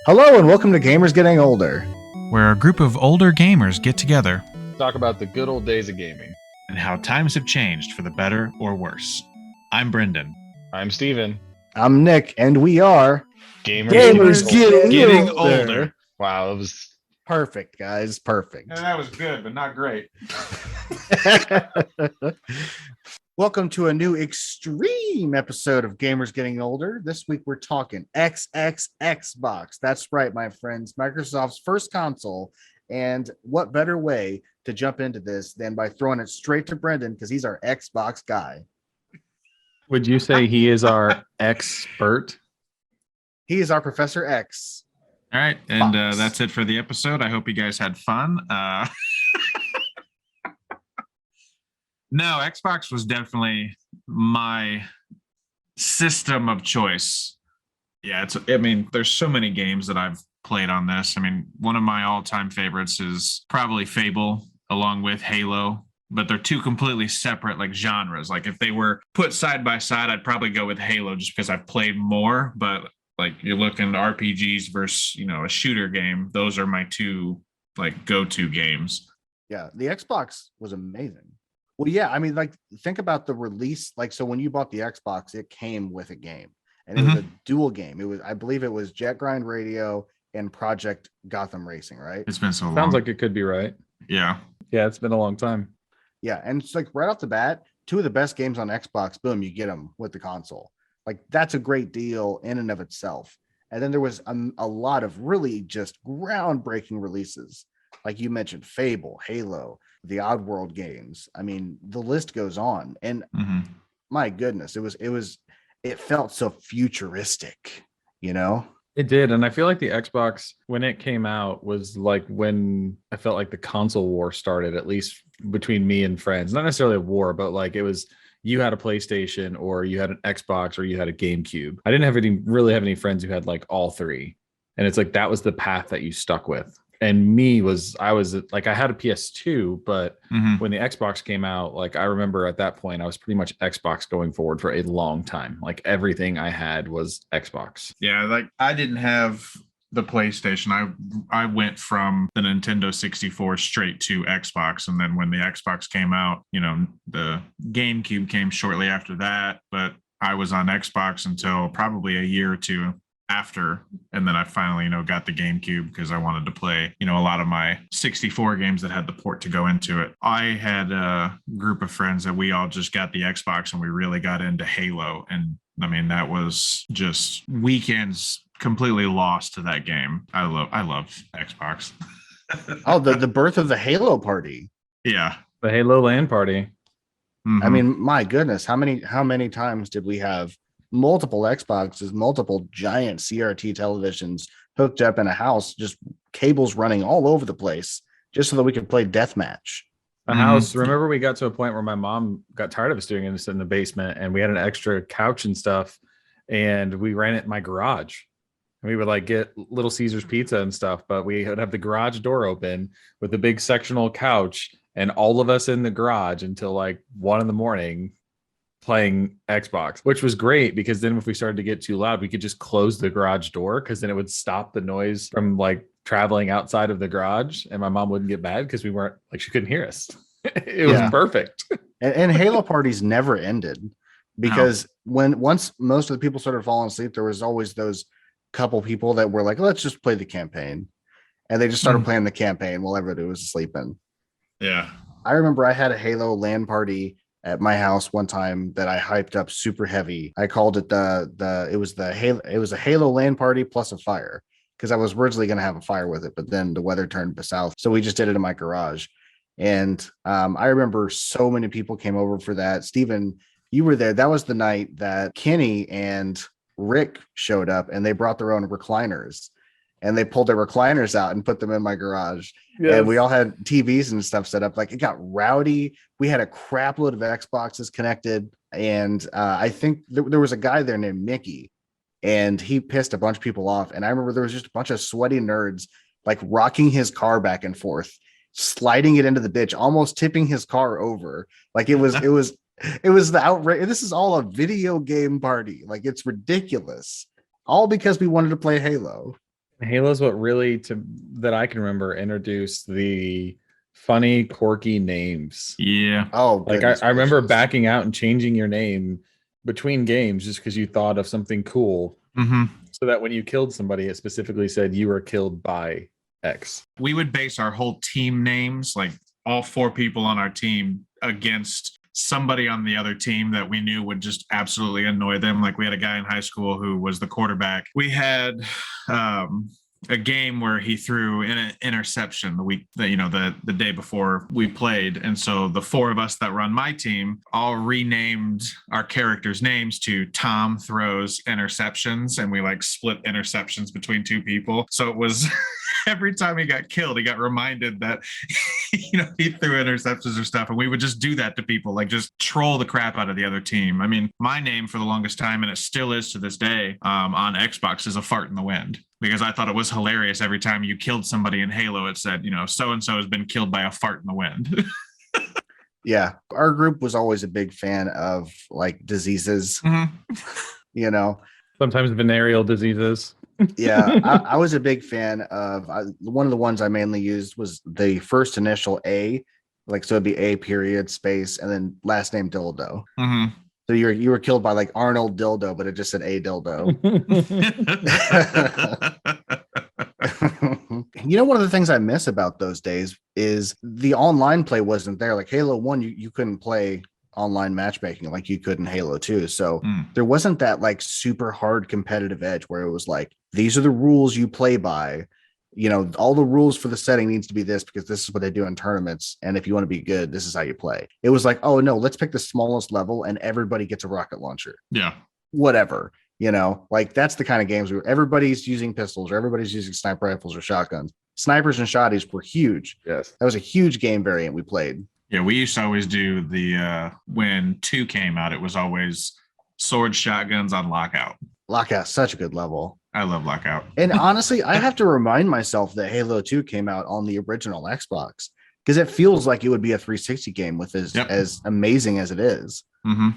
Hello and welcome to Gamers Getting Older. where a group of older gamers get together Talk about the good old days of gaming. and how times have changed for the better or worse. I'm Brendan. I'm Steven. I'm Nick, and we are Gamers Getting older. Wow, that was Perfect, guys. Perfect. that was good, but not great. Welcome to a new extreme episode of Gamers Getting Older. This week we're talking Xbox. That's right, my friends. Microsoft's first console. And what better way to jump into this than by throwing it straight to Brendan because he's our Xbox guy. Would you say he is our expert? He is our Professor X. All right, and Fox. that's it for the episode. I hope you guys had fun. No, Xbox was definitely my system of choice. Yeah, there's so many games that I've played on this. I mean, one of my all-time favorites is probably Fable, along with Halo, but they're two completely separate like genres. Like if they were put side by side, I'd probably go with Halo just because I've played more. But like you're looking at RPGs versus, a shooter game, those are my two like go-to games. Yeah, the Xbox was amazing. Well, yeah, I mean, like, think about the release. Like, so when you bought the Xbox, it came with a game, and it was a dual game. I believe it was Jet Grind Radio and Project Gotham Racing, right? It's been so long. Sounds like it could be right. Yeah. Yeah, it's been a long time. Yeah, and it's like right off the bat, two of the best games on Xbox, boom, you get them with the console. Like, that's a great deal in and of itself. And then there was a lot of really just groundbreaking releases. Like you mentioned, Fable, Halo, the Oddworld games. I mean, the list goes on. And my goodness, it felt so futuristic, It did. And I feel like the Xbox, when it came out, was like when I felt like the console war started, at least between me and friends. Not necessarily a war, but like it was you had a PlayStation or you had an Xbox or you had a GameCube. I didn't really have any friends who had like all three. And it's like that was the path that you stuck with. And I was like, I had a PS2, but when the Xbox came out, like I remember at that point, I was pretty much Xbox going forward for a long time. Like everything I had was Xbox. Yeah, like I didn't have the PlayStation. I went from the Nintendo 64 straight to Xbox. And then when the Xbox came out, the GameCube came shortly after that. But I was on Xbox until probably a year or two after, and then I finally got the GameCube because I wanted to play a lot of my 64 games that had the port to go into it. I had a group of friends that we all just got the Xbox and we really got into Halo, and I mean that was just weekends completely lost to that game. I love Xbox. Oh, the birth of the Halo party. Yeah, The Halo LAN party. I mean, my goodness, how many times did we have multiple Xboxes, multiple giant CRT televisions hooked up in a house, just cables running all over the place just so that we could play deathmatch? A house. Remember, we got to a point where my mom got tired of us doing this in the basement, and we had an extra couch and stuff, and we ran it in my garage. We would like get Little Caesars pizza and stuff, but we would have the garage door open with a big sectional couch and all of us in the garage until like 1 a.m. playing Xbox, which was great because then if we started to get too loud, we could just close the garage door because then it would stop the noise from like traveling outside of the garage, and my mom wouldn't get mad because we weren't like, she couldn't hear us. It was perfect. And Halo parties never ended because once most of the people started falling asleep, there was always those couple people that were like, let's just play the campaign, and they just started playing the campaign while everybody was sleeping. Yeah, I remember I had a Halo LAN party at my house one time that I hyped up super heavy. I called it it was a Halo LAN party plus a fire, because I was originally going to have a fire with it, but then the weather turned south, so we just did it in my garage. And I remember so many people came over for that. Steven, you were there. That was the night that Kenny and Rick showed up, and they brought their own recliners. And they pulled their recliners out and put them in my garage. Yes. And we all had TVs and stuff set up. Like, it got rowdy. We had a crap load of Xboxes connected. And I think there was a guy there named Mickey, and he pissed a bunch of people off. And I remember there was just a bunch of sweaty nerds like rocking his car back and forth, sliding it into the ditch, almost tipping his car over. Like it was the outrage. This is all a video game party. Like, it's ridiculous. All because we wanted to play Halo. Halo's what really that I can remember introduced the funny, quirky names. Yeah. Oh, Like I, goodness I remember gracious. backing out and changing your name between games just because you thought of something cool. Hmm. So that when you killed somebody, it specifically said you were killed by X. We would base our whole team names, like all 4 people on our team, against somebody on the other team that we knew would just absolutely annoy them. Like we had a guy in high school who was the quarterback. We had a game where he threw an interception the day before we played, and so the 4 of us that run my team all renamed our characters' names to Tom throws interceptions, and we like split interceptions between 2 people. So it was every time he got killed, he got reminded that he threw interceptions or stuff, and we would just do that to people, like just troll the crap out of the other team. I mean, my name for the longest time, and it still is to this day, on Xbox, is a fart in the wind, because I thought it was hilarious every time you killed somebody in Halo, it said, so and so has been killed by a fart in the wind. Yeah, our group was always a big fan of like diseases. Sometimes venereal diseases. Yeah, I was a big fan of one of the ones I mainly used was the first initial A, like so it'd be A period space and then last name dildo. Mm-hmm. So you were killed by like Arnold Dildo, but it just said A dildo. One of the things I miss about those days is the online play wasn't there. Like Halo 1, you couldn't play online matchmaking like you could in Halo 2. So there wasn't that like super hard competitive edge where it was like, these are the rules you play by. All the rules for the setting needs to be this because this is what they do in tournaments. And if you want to be good, this is how you play. It was like, oh no, let's pick the smallest level and everybody gets a rocket launcher. Yeah. Whatever. Like that's the kind of games where everybody's using pistols or everybody's using sniper rifles or shotguns. Snipers and shotties were huge. Yes. That was a huge game variant we played. Yeah, we used to always do the when 2 came out, it was always sword shotguns on lockout. Lockout, such a good level. I love lockout. And honestly, I have to remind myself that Halo 2 came out on the original Xbox because it feels like it would be a 360 game with as amazing as it is. Mm-hmm.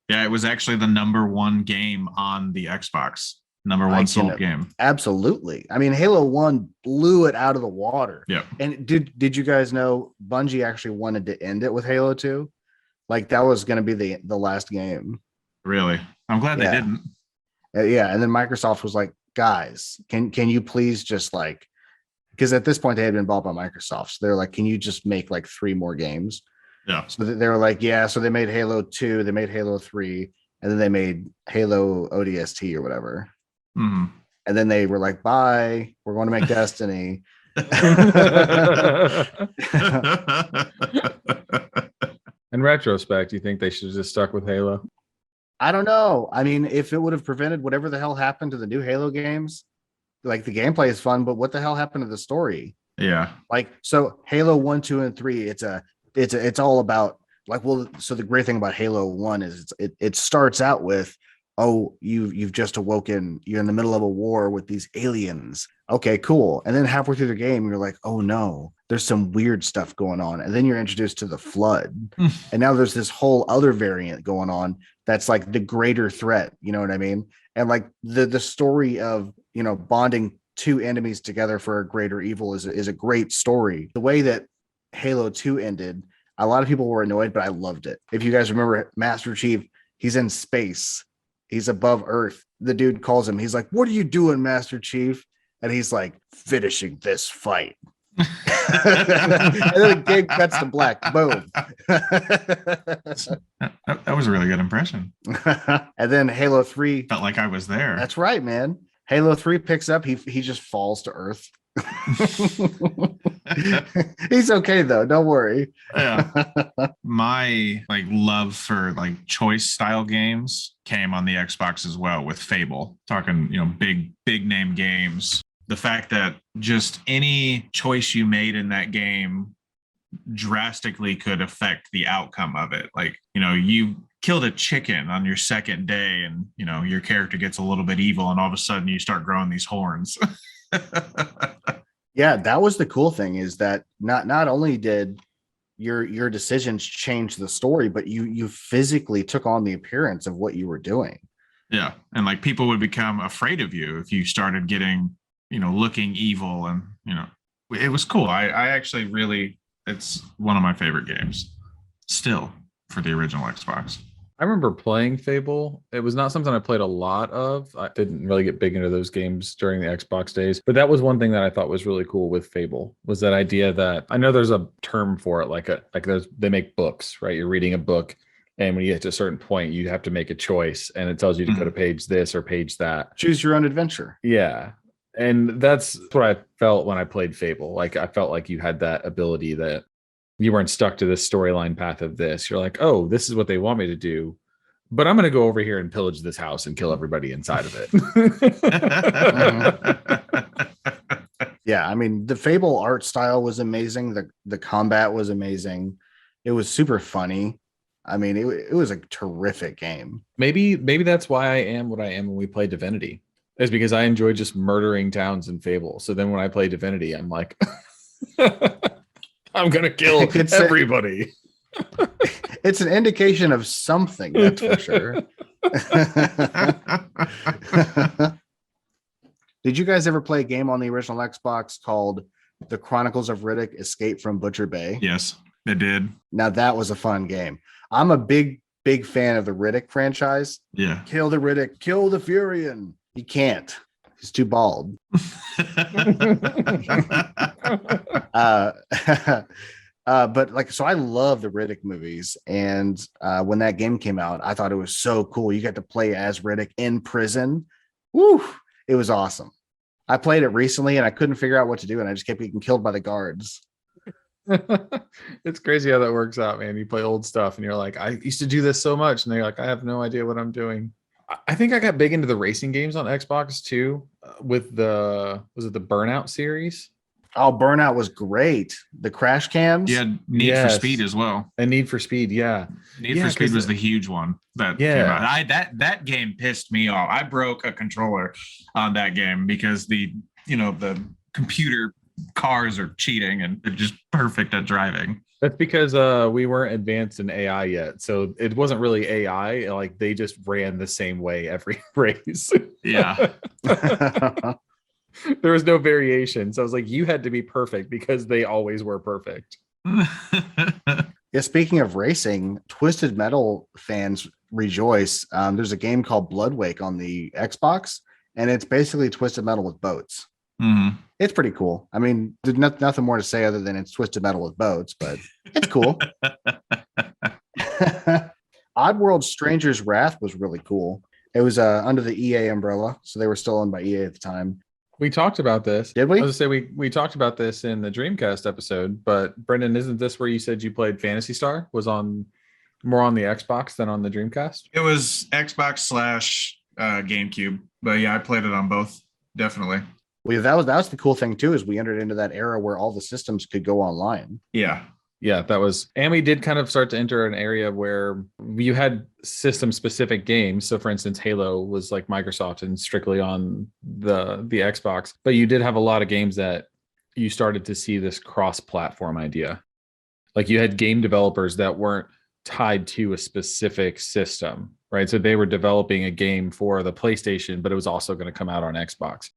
Yeah, it was actually the #1 game on the Xbox. #1 sold game. Absolutely. I mean, Halo 1 blew it out of the water. Yeah. And did you guys know Bungie actually wanted to end it with Halo 2? Like that was going to be the last game. Really? I'm glad they didn't. Yeah. And then Microsoft was like, guys, can you please just like, because at this point they had been bought by Microsoft. So they're like, can you just make like 3 more games? Yeah. So they were like, yeah. So they made Halo 2, they made Halo 3, and then they made Halo ODST or whatever. Mm-hmm. And then they were like, bye, we're going to make Destiny. In retrospect, you think they should have just stuck with Halo? I don't know. I mean, if it would have prevented whatever the hell happened to the new Halo games, like the gameplay is fun, but what the hell happened to the story? Yeah. Like, so Halo 1, 2, and 3, it's all about like, well, so the great thing about Halo 1 is it starts out with, oh, you've just awoken, you're in the middle of a war with these aliens. Okay, cool. And then halfway through the game, you're like, oh no, there's some weird stuff going on. And then you're introduced to the flood. And now there's this whole other variant going on that's like the greater threat. You know what I mean? And like the story of, bonding 2 enemies together for a greater evil is a great story. The way that Halo 2 ended, a lot of people were annoyed, but I loved it. If you guys remember Master Chief, he's in space. He's above Earth. The dude calls him. He's like, what are you doing, Master Chief? And he's like, finishing this fight. And then the game cuts to black. Boom. That was a really good impression. And then Halo 3. Felt like I was there. That's right, man. Halo 3 picks up. He just falls to Earth. He's okay though, don't worry. Yeah. My love for choice style games came on the Xbox as well with Fable. Talking, big name games. The fact that just any choice you made in that game drastically could affect the outcome of it. You killed a chicken on your second day and your character gets a little bit evil and all of a sudden you start growing these horns. Yeah, that was the cool thing, is that not only did your decisions change the story, but you physically took on the appearance of what you were doing. Yeah. And people would become afraid of you if you started getting looking evil, and it was cool. I actually really, it's one of my favorite games still for the original Xbox. I remember playing Fable. It was not something I played a lot of. I didn't really get big into those games during the Xbox days, but that was one thing that I thought was really cool with Fable, was that idea that, I know there's a term for it, they make books, right? You're reading a book, and when you get to a certain point, you have to make a choice, and it tells you to go to page this or page that. Choose your own adventure. Yeah. And that's what I felt when I played Fable. Like, I felt like you had that ability, that you weren't stuck to this storyline path of this. You're like, oh, this is what they want me to do, but I'm going to go over here and pillage this house and kill everybody inside of it. Yeah, I mean, the Fable art style was amazing. The combat was amazing. It was super funny. I mean, it was a terrific game. Maybe that's why I am what I am when we play Divinity, is because I enjoy just murdering towns in Fable. So then when I play Divinity, I'm like, I'm gonna kill everybody. It's an indication of something, that's for sure. Did you guys ever play a game on the original Xbox called The Chronicles of Riddick: Escape from Butcher Bay? Yes, it did. Now that was a fun game. I'm a big fan of the Riddick franchise. Yeah. Kill the Riddick, kill the Furion. He can't. He's too bald. But like, so I love the Riddick movies, and when that game came out, I thought it was so cool. You got to play as Riddick in prison. Woo! It was awesome. I played it recently, and I couldn't figure out what to do, and I just kept getting killed by the guards. It's crazy how that works out, man. You play old stuff, and you're like, I used to do this so much, and they're like, I have no idea what I'm doing. I think I got big into the racing games on Xbox too, with was it the Burnout series? Oh, Burnout was great. The crash cams. Yeah, Need for Speed as well. And Need for Speed, yeah. Need for Speed was the huge one that came out. That game pissed me off. I broke a controller on that game because the computer cars are cheating and they're just perfect at driving. That's because we weren't advanced in AI yet. So it wasn't really AI. Like, they just ran the same way every race. Yeah. There was no variation. So I was like, you had to be perfect because they always were perfect. Yeah, speaking of racing, Twisted Metal fans rejoice. There's a game called Bloodwake on the Xbox, and it's basically Twisted Metal with boats. Mm-hmm. It's pretty cool. I mean, there's nothing more to say other than it's Twisted Metal with boats, but it's cool. Oddworld Stranger's Wrath was really cool. It was under the EA umbrella, so they were still owned by EA at the time. We talked about this. Did we? I was gonna say we talked about this in the Dreamcast episode, but Brendan, isn't this where you said you played Phantasy Star? Was more on the Xbox than on the Dreamcast? It was Xbox / GameCube, but yeah, I played it on both, definitely. Well, that was the cool thing too, is we entered into that era where all the systems could go online. Yeah. Yeah, that was, and we did kind of start to enter an area where you had system specific games. So for instance, Halo was like Microsoft and strictly on the Xbox, but you did have a lot of games that you started to see this cross-platform idea. Like, you had game developers that weren't tied to a specific system, right? So they were developing a game for the PlayStation, but it was also going to come out on Xbox,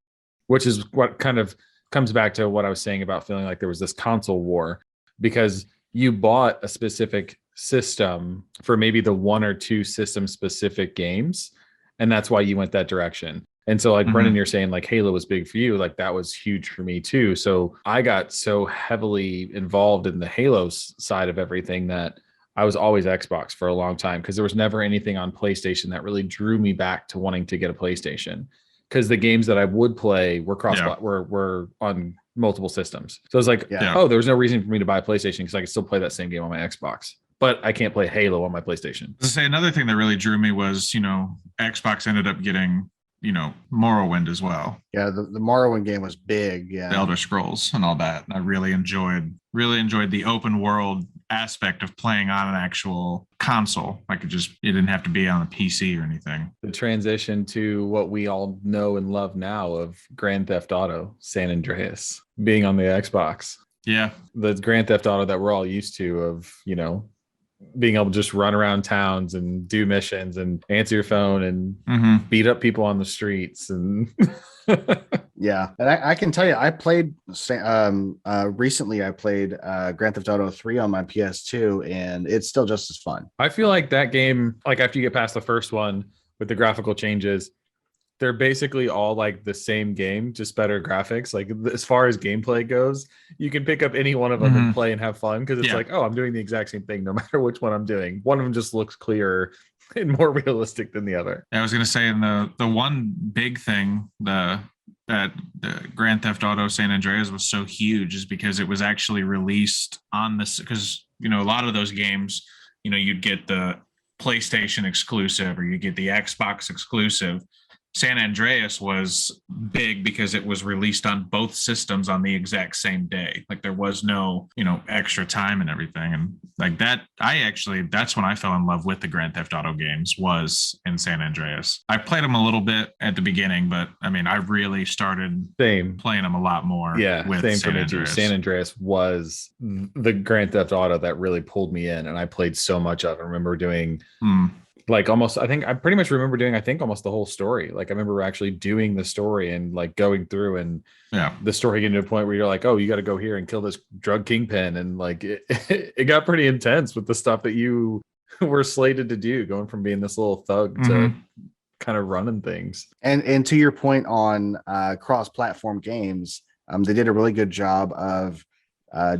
which is what kind of comes back to what I was saying about feeling like there was this console war, because you bought a specific system for maybe the one or two system specific games. And that's why you went that direction. And so like, Brendan, you're saying like Halo was big for you. Like, that was huge for me too. So I got so heavily involved in the Halo side of everything that I was always Xbox for a long time, because there was never anything on PlayStation that really drew me back to wanting to get a PlayStation, because the games that I would play were were on multiple systems. So it's like, oh, there was no reason for me to buy a PlayStation because I could still play that same game on my Xbox, but I can't play Halo on my PlayStation. To say another thing that really drew me was, Xbox ended up getting, Morrowind as well. Yeah, the Morrowind game was big. Yeah, the Elder Scrolls and all that. And I really enjoyed the open world aspect of playing on an actual console. It didn't have to be on a PC or anything. The transition to what we all know and love now of Grand Theft Auto San Andreas being on the Xbox. Yeah. The Grand Theft Auto that we're all used to of, being able to just run around towns and do missions and answer your phone and Mhm. beat up people on the streets and Yeah, and I can tell you, I played recently. I played Grand Theft Auto 3 on my PS2, and it's still just as fun. I feel like that game, like after you get past the first one with the graphical changes, they're basically all like the same game, just better graphics. Like as far as gameplay goes, you can pick up any one of them and Mhm. play and have fun because it's Yeah. like, oh, I'm doing the exact same thing no matter which one I'm doing. One of them just looks clearer and more realistic than the other. I was gonna say, and the one big thing that the Grand Theft Auto San Andreas was so huge is because it was actually released on this, because a lot of those games, you'd get the PlayStation exclusive or you get the Xbox exclusive. San Andreas was big because it was released on both systems on the exact same day. Like there was no, extra time and everything. And like that, that's when I fell in love with the Grand Theft Auto games, was in San Andreas. I played them a little bit at the beginning, but I mean, I really started Same. playing them a lot more. Yeah, with same San for me too. Andreas. San Andreas was the Grand Theft Auto that really pulled me in, and I played so much of it. I remember doing like almost, I think I pretty much remember doing, almost the whole story. Like I remember actually doing the story and like going through and the story getting to a point where you're like, oh, you got to go here and kill this drug kingpin. And like it got pretty intense with the stuff that you were slated to do, going from being this little thug to kind of running things. And to your point on cross-platform games, they did a really good job of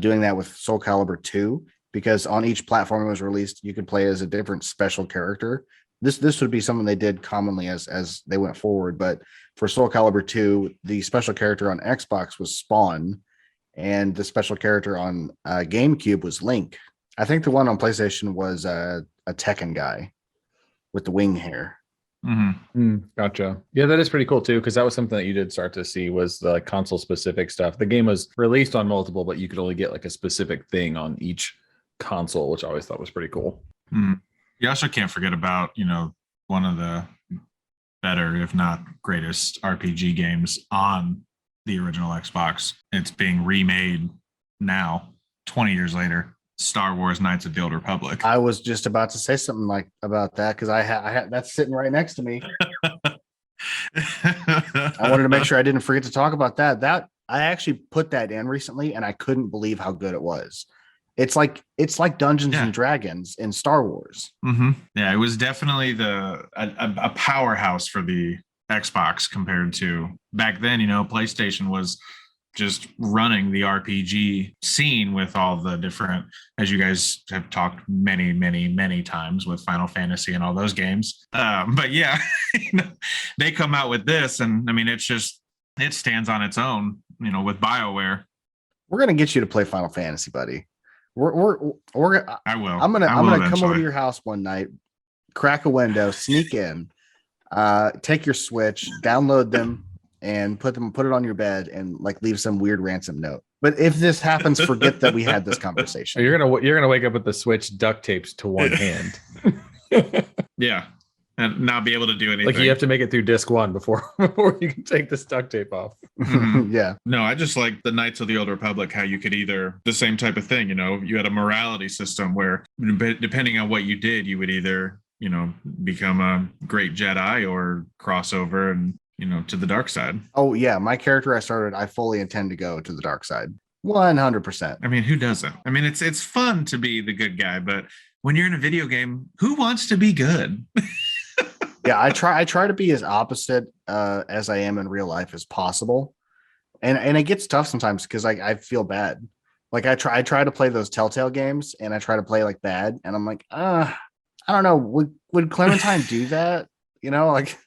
doing that with Soul Calibur 2, because on each platform it was released, you could play as a different special character. This would be something they did commonly as they went forward, but for Soul Calibur 2, the special character on Xbox was Spawn, and the special character on GameCube was Link. I think the one on PlayStation was a Tekken guy with the wing hair. Gotcha. Yeah, that is pretty cool too, because that was something that you did start to see was the console specific stuff. The game was released on multiple, but you could only get like a specific thing on each console, which I always thought was pretty cool. You also can't forget about one of the better, if not greatest, RPG games on the original Xbox. It's being remade now 20 years later, Star Wars Knights of the Old Republic. I was just about to say something like about that, because I had that's sitting right next to me. I wanted to make sure I didn't forget to talk about that. I actually put that in recently, and I couldn't believe how good it was. It's like Dungeons and Dragons in Star Wars. Yeah, it was definitely a powerhouse for the Xbox compared to back then. PlayStation was just running the RPG scene with all the different, as you guys have talked many times with Final Fantasy and all those games. But yeah, they come out with this, and I mean, it stands on its own. With BioWare. We're gonna get you to play Final Fantasy, buddy. I will. I'm gonna come over to your house one night, crack a window, sneak in, take your Switch, download them, and put it on your bed, and like leave some weird ransom note. But if this happens, forget that we had this conversation. You're gonna wake up with the Switch duct taped to one hand. Yeah, and not be able to do anything. Like you have to make it through disc 1 before you can take this duct tape off. Yeah. No, I just like the Knights of the Old Republic, how you could either the same type of thing, you had a morality system where depending on what you did, you would either, become a great Jedi or cross over and, to the dark side. Oh yeah. My character I fully intend to go to the dark side. 100%. I mean, who doesn't? I mean, it's fun to be the good guy, but when you're in a video game, who wants to be good? Yeah, I try to be as opposite as I am in real life as possible, and it gets tough sometimes because I feel bad. Like I try to play those Telltale games, and I try to play like bad, and I'm like, I don't know, would Clementine do that? Like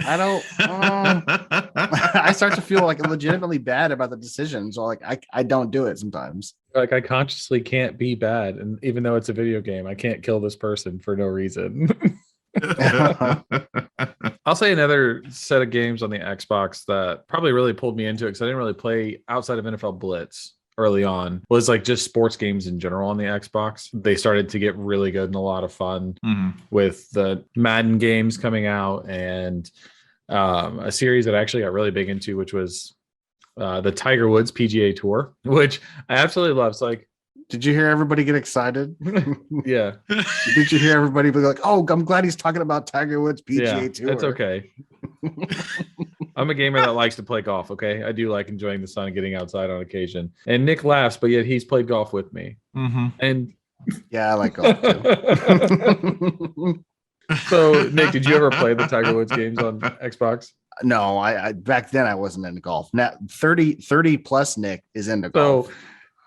I don't. I start to feel like legitimately bad about the decisions, or like I don't do it sometimes. Like I consciously can't be bad, and even though it's a video game, I can't kill this person for no reason. I'll say another set of games on the Xbox that probably really pulled me into it, because I didn't really play outside of NFL Blitz early on, was like just sports games in general on the Xbox. They started to get really good and a lot of fun with the Madden games coming out, and a series that I actually got really big into, which was the Tiger Woods PGA Tour, which I absolutely love. It's like, Did you hear everybody get excited? Yeah. Did you hear everybody be like, "Oh, I'm glad he's talking about Tiger Woods PGA Yeah, Tour"? it's okay. I'm a gamer that likes to play golf. Okay, I do like enjoying the sun and getting outside on occasion. And Nick laughs, but yet he's played golf with me. Mm-hmm. And Yeah, I like golf too. so, Nick, did you ever play the Tiger Woods games on Xbox? No, I back then I wasn't into golf. Now 30 plus Nick is into So golf.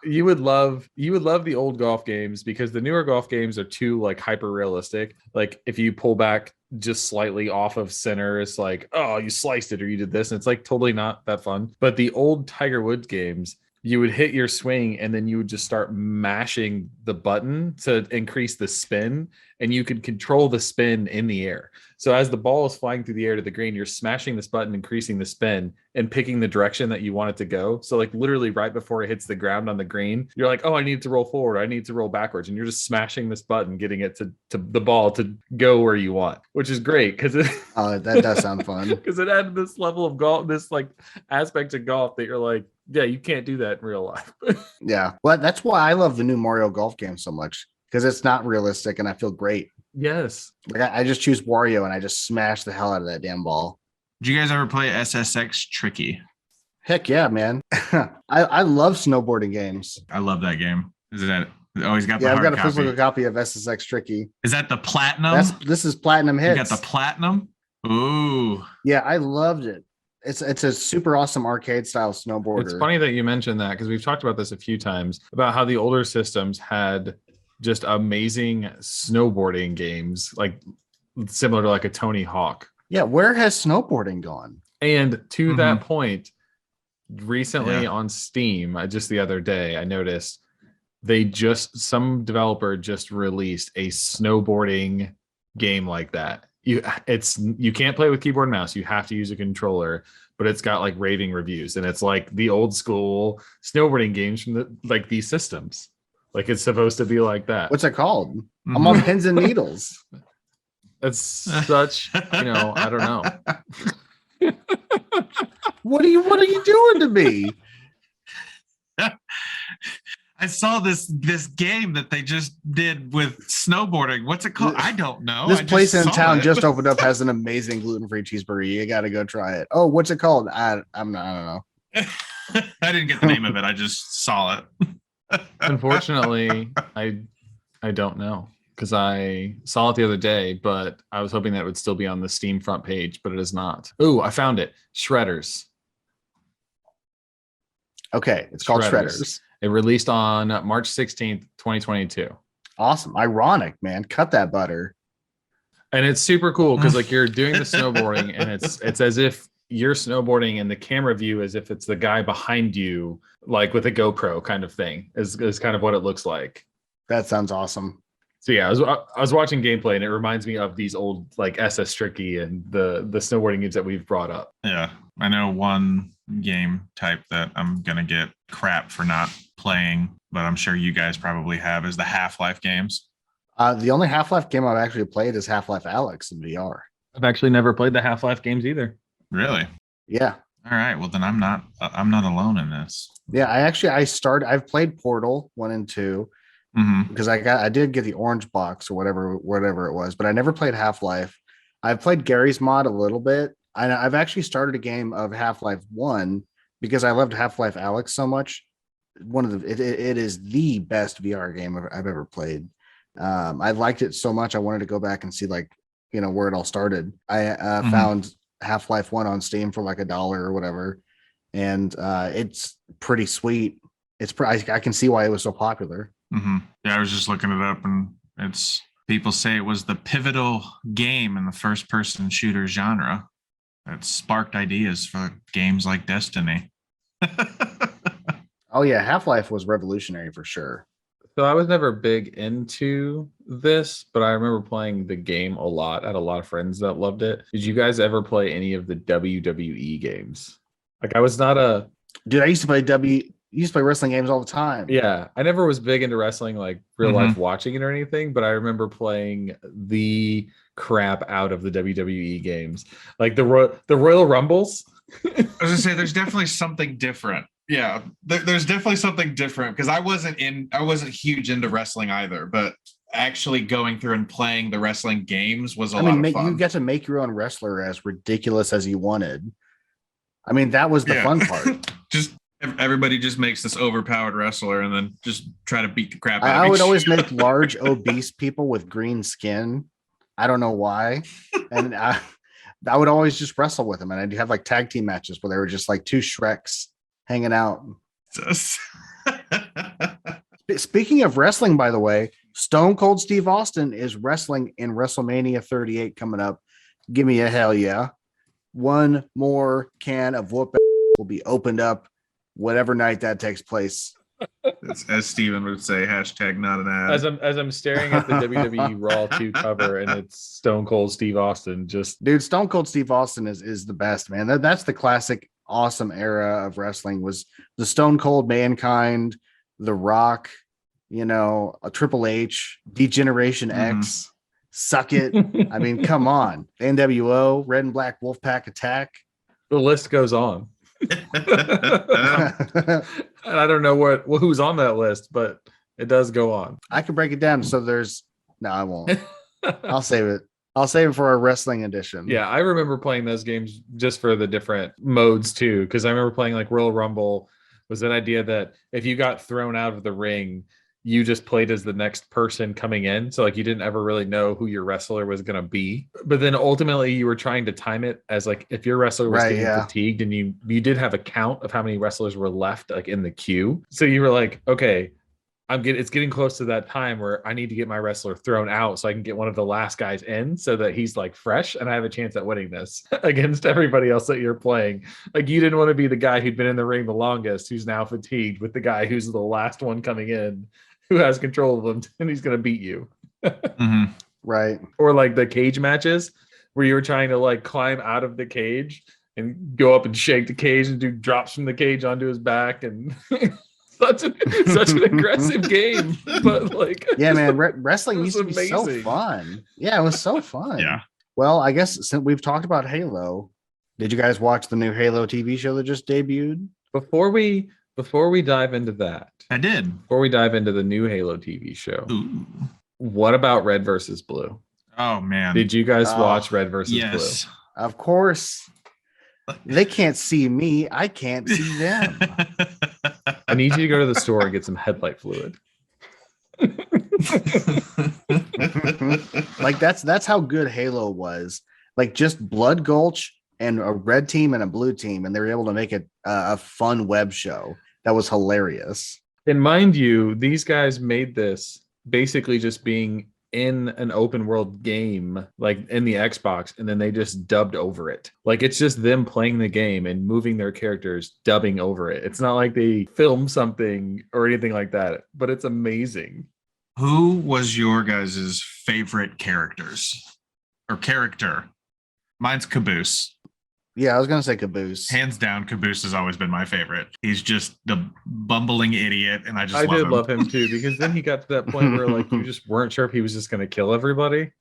you would love the old golf games because the newer golf games are too like hyper realistic. Like if you pull back just slightly off of center, it's like, oh, you sliced it or you did this, and it's like totally not that fun. But the old Tiger Woods games, you would hit your swing and then you would just start mashing the button to increase the spin, and you could control the spin in the air. So as the ball is flying through the air to the green, you're smashing this button, increasing the spin and picking the direction that you want it to go. So like literally right before it hits the ground on the green, you're like, oh, I need to roll forward. I need to roll backwards. And you're just smashing this button, getting it to the ball to go where you want, which is great because it Oh, that does sound fun. because it added this level of golf, this like aspect of golf that you're like, yeah, you can't do that in real life. Yeah. Well, that's why I love the new Mario Golf game so much, because it's not realistic and I feel great. Yes. Like I just choose Wario and I just smash the hell out of that damn ball. Did you guys ever play SSX Tricky? Heck yeah, man. I love snowboarding games. I love that game. Is that? Oh, he's got the Yeah, I've hard got a copy. physical copy of SSX Tricky. Is that the platinum? This is platinum You hits. got the platinum. Ooh. Yeah, I loved it. It's a super awesome arcade style snowboarder. It's funny that you mentioned that because we've talked about this a few times about how the older systems had just amazing snowboarding games, like similar to like a Tony Hawk. Yeah, where has snowboarding gone? And to that point, recently Yeah. on Steam, just the other day, I noticed some developer just released a snowboarding game like that. You can't play with keyboard and mouse. You have to use a controller, but it's got like raving reviews, and it's like the old school snowboarding games from these systems. Like it's supposed to be like that. What's it called? I'm on pins and needles. It's such, I don't know. What are you doing to me? I saw this game that they just did with snowboarding. What's it called? I don't know. This I just place in saw town it. just opened up, has an amazing gluten-free cheeseburger. You got to go try it. Oh, what's it called? I don't know. I didn't get the name of it. I just saw it. Unfortunately, I don't know because I saw it the other day, but I was hoping that it would still be on the Steam front page, but it is not. Ooh, I found it. Shredders. Okay, it's called Shredders. It released on March 16th, 2022. Awesome. Ironic, man. Cut that butter. And it's super cool because like you're doing the snowboarding and it's as if you're snowboarding and the camera view as if it's the guy behind you, like with a GoPro kind of thing is kind of what it looks like. That sounds awesome. So yeah, I was watching gameplay and it reminds me of these old like SS Tricky and the snowboarding games that we've brought up. Yeah, I know one game type that I'm gonna get crap for not playing, but I'm sure you guys probably have, is the Half-Life games. The only Half-Life game I've actually played is Half-Life Alyx in VR. I've actually never played the Half-Life games either. Really? Yeah. All right. Well, then I'm not alone in this. Yeah, I've played Portal 1 and 2 because I did get the orange box or whatever it was, but I never played Half-Life. I've played Gary's mod a little bit. I've actually started a game of Half-Life 1 because I loved Half-Life Alyx so much. It is the best VR game I've ever played. I liked it so much I wanted to go back and see where it all started. I found Half-Life 1 on Steam for like $1 or whatever, and it's pretty sweet. I can see why it was so popular. Yeah, I was just looking it up, and people say it was the pivotal game in the first-person shooter genre that sparked ideas for games like Destiny. Oh yeah, Half-Life was revolutionary for sure. So I was never big into this, but I remember playing the game a lot. I had a lot of friends that loved it. Did you guys ever play any of the WWE games? Like I was not a dude. I used to play wrestling games all the time. Yeah, I never was big into wrestling, like real life watching it or anything, but I remember playing the crap out of the WWE games, like the Royal Rumbles. I was gonna say, there's definitely something different Yeah, there's definitely something different because I wasn't huge into wrestling either, but actually going through and playing the wrestling games was a I lot mean, of you fun. get to make your own wrestler as ridiculous as you wanted. I mean, that was the Yeah. fun part. Just everybody just makes this overpowered wrestler and then just try to beat the crap out I of would each always other. make large, obese people with green skin. I don't know why. And I would always just wrestle with them. And I'd have like tag team matches where they were just like two Shreks hanging out. Speaking of wrestling, by the way, Stone Cold Steve Austin is wrestling in WrestleMania 38 coming up. Give me a hell yeah. One more can of whoop will be opened up whatever night that takes place. As Steven would say, hashtag not an ad. As I'm staring at the WWE Raw 2 cover and it's Stone Cold Steve Austin, just Dude, Stone Cold Steve Austin is the best, man. That's the classic awesome era of wrestling was the Stone Cold Mankind, The Rock, a Triple H, Degeneration X, Suck It. I mean, come on. NWO, Red and Black Wolfpack Attack. the list goes on. And I don't know who's on that list, but it does go on. I can break it down. So no, I won't. I'll save it. I'll save it for our wrestling edition. Yeah, I remember playing those games just for the different modes too, because I remember playing like Royal Rumble was that idea that if you got thrown out of the ring, you just played as the next person coming in. So like you didn't ever really know who your wrestler was going to be. But then ultimately you were trying to time it as like if your wrestler was getting fatigued and you did have a count of how many wrestlers were left like in the queue. So you were like, okay, it's getting close to that time where I need to get my wrestler thrown out so I can get one of the last guys in so that he's like fresh and I have a chance at winning this against everybody else that you're playing. Like you didn't want to be the guy who'd been in the ring the longest, who's now fatigued with the guy who's the last one coming in, who has control of them and he's going to beat you. Mm-hmm. Right. Or like the cage matches where you were trying to like climb out of the cage and go up and shake the cage and do drops from the cage onto his back and such an aggressive game, but like yeah, man, wrestling used to be amazing. so fun. Yeah, it was so fun. Yeah. Well, I guess since we've talked about Halo, did you guys watch the new Halo TV show that just debuted? Before we dive into that, I did. Before we dive into the new Halo TV show, Ooh. What about Red versus Blue? Oh man, did you guys watch Red versus yes. Blue? Of course. They can't see me. I can't see them. I need you to go to the store and get some headlight fluid. Like that's how good Halo was. Like just Blood Gulch and a red team and a blue team, and they were able to make it a fun web show that was hilarious. And mind you, these guys made this basically just being in an open world game, like in the Xbox, and then they just dubbed over it. Like it's just them playing the game and moving their characters, dubbing over it. It's not like they filmed something or anything like that, but it's amazing. Who was your guys' favorite characters or character? Mine's Caboose. Yeah, I was gonna say Caboose. Hands down, Caboose has always been my favorite. He's just the bumbling idiot, and I did love him too, because then he got to that point where like you just weren't sure if he was just gonna kill everybody.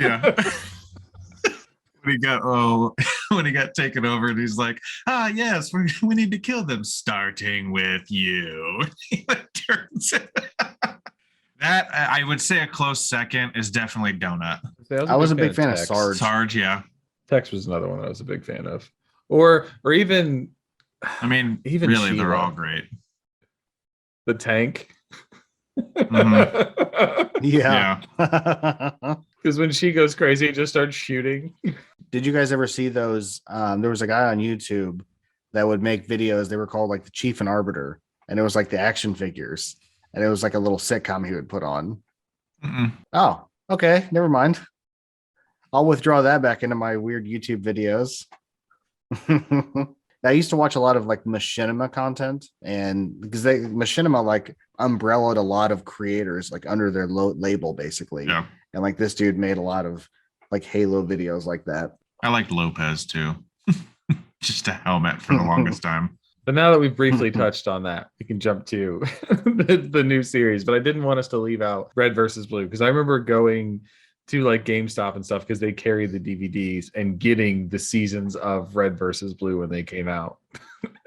Yeah. when he got taken over, and he's like, yes, we need to kill them, starting with you. That I would say a close second is definitely Donut. I was a big fan of Sarge. Sarge, yeah. Tex was another one that I was a big fan of. Or even I mean, even really, Sheila. they're all great. The tank. Mm-hmm. Yeah. Because when she goes crazy, it just starts shooting. Did you guys ever see those? There was a guy on YouTube that would make videos. They were called like the Chief and Arbiter, and it was like the action figures, and it was like a little sitcom he would put on. Mm-mm. Oh, okay, never mind. I'll withdraw that back into my weird YouTube videos. I used to watch a lot of like machinima content, and because machinima like umbrellaed a lot of creators like under their label basically. Yeah. And like this dude made a lot of like Halo videos like that. I liked Lopez too. Just a helmet for the longest time. But now that we've briefly touched on that, we can jump to the new series. But I didn't want us to leave out Red versus Blue, because I remember going to like GameStop and stuff because they carry the DVDs and getting the seasons of Red versus Blue when they came out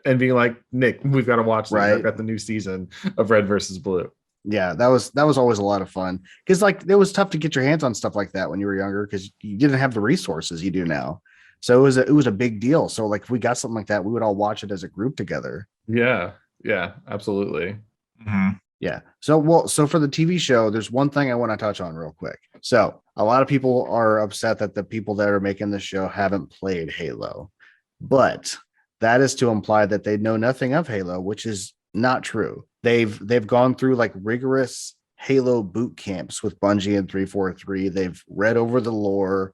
and being like, Nick, we've got to watch these. Right. I've got the new season of Red versus Blue. Yeah, that was always a lot of fun because like it was tough to get your hands on stuff like that when you were younger because you didn't have the resources you do now. So it was a big deal. So like if we got something like that, we would all watch it as a group together. Yeah, absolutely. Mhm. Yeah. So for the TV show, there's one thing I want to touch on real quick. So a lot of people are upset that the people that are making the show haven't played Halo, but that is to imply that they know nothing of Halo, which is not true. They've gone through like rigorous Halo boot camps with Bungie and 343. They've read over the lore.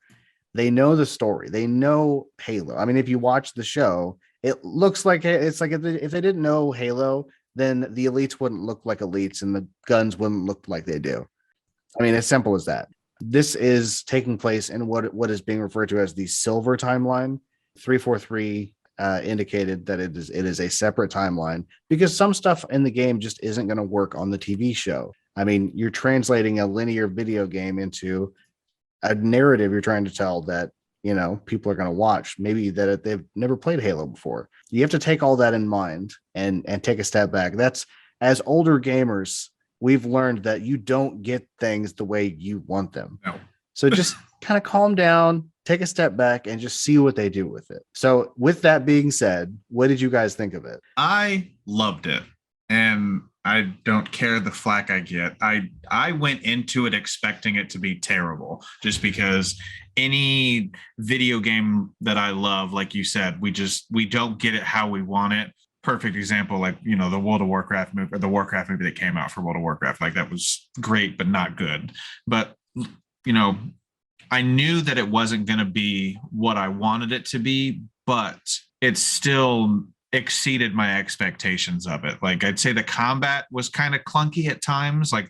They know the story. They know Halo. I mean, if you watch the show, it looks like it's like if they didn't know Halo, then the elites wouldn't look like elites and the guns wouldn't look like they do. I mean, as simple as that. This is taking place in what is being referred to as the silver timeline. 343 indicated that it is a separate timeline because some stuff in the game just isn't going to work on the TV show. I mean, you're translating a linear video game into a narrative you're trying to tell that, you know, people are going to watch, maybe that they've never played Halo before. You have to take all that in mind and take a step back. That's, as older gamers, we've learned that you don't get things the way you want them. No. So just kind of calm down, take a step back, and just see what they do with it. So with that being said, what did you guys think of it? I loved it, and I don't care the flack I get. I went into it expecting it to be terrible, just because any video game that I love, like you said, we don't get it how we want it. Perfect example, like, you know, the World of Warcraft movie, or the Warcraft movie that came out for World of Warcraft, like that was great but not good. But you know, I knew that it wasn't going to be what I wanted it to be, but it still exceeded my expectations of it. Like, I'd say the combat was kind of clunky at times, like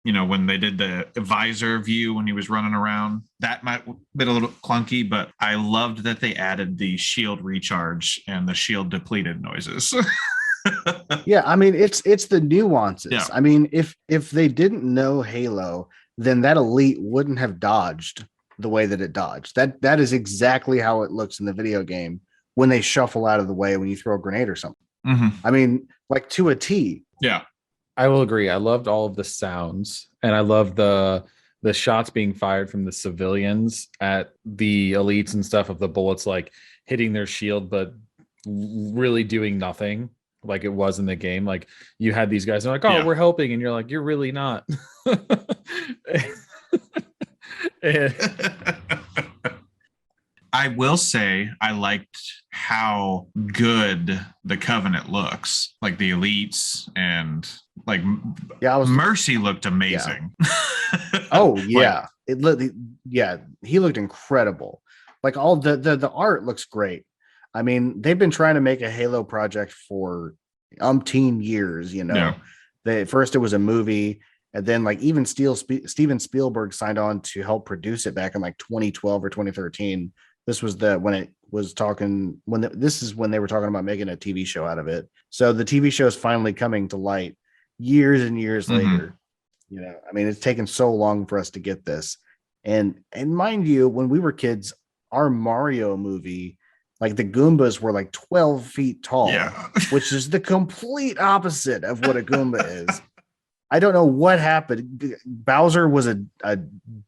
when they did the visor view when he was running around, that might have been a little clunky, but I loved that they added the shield recharge and the shield depleted noises. Yeah, I mean, it's the nuances. Yeah. I mean, if they didn't know Halo, then that elite wouldn't have dodged the way that it dodged. That is exactly how it looks in the video game when they shuffle out of the way when you throw a grenade or something. Mm-hmm. I mean, like to a T. Yeah. I will agree. I loved all of the sounds, and I loved the shots being fired from the civilians at the elites and stuff, of the bullets like hitting their shield but really doing nothing like it was in the game. Like, you had these guys, they're like, oh, Yeah. we're helping, and you're like, you're really not. And I will say I liked how good the Covenant looks, like the elites, and like Mercy looked amazing. Oh yeah, he looked incredible. Like all the art looks great. I mean, they've been trying to make a Halo project for umpteen years. You know, first it was a movie, and then like even Steven Spielberg signed on to help produce it back in like 2012 or 2013. This was when they were talking about making a TV show out of it. So the TV show is finally coming to light years and years later. You know, I mean, it's taken so long for us to get this. And mind you, when we were kids, our Mario movie, like the Goombas were like 12 feet tall, which is the complete opposite of what a Goomba is. I don't know what happened. Bowser was a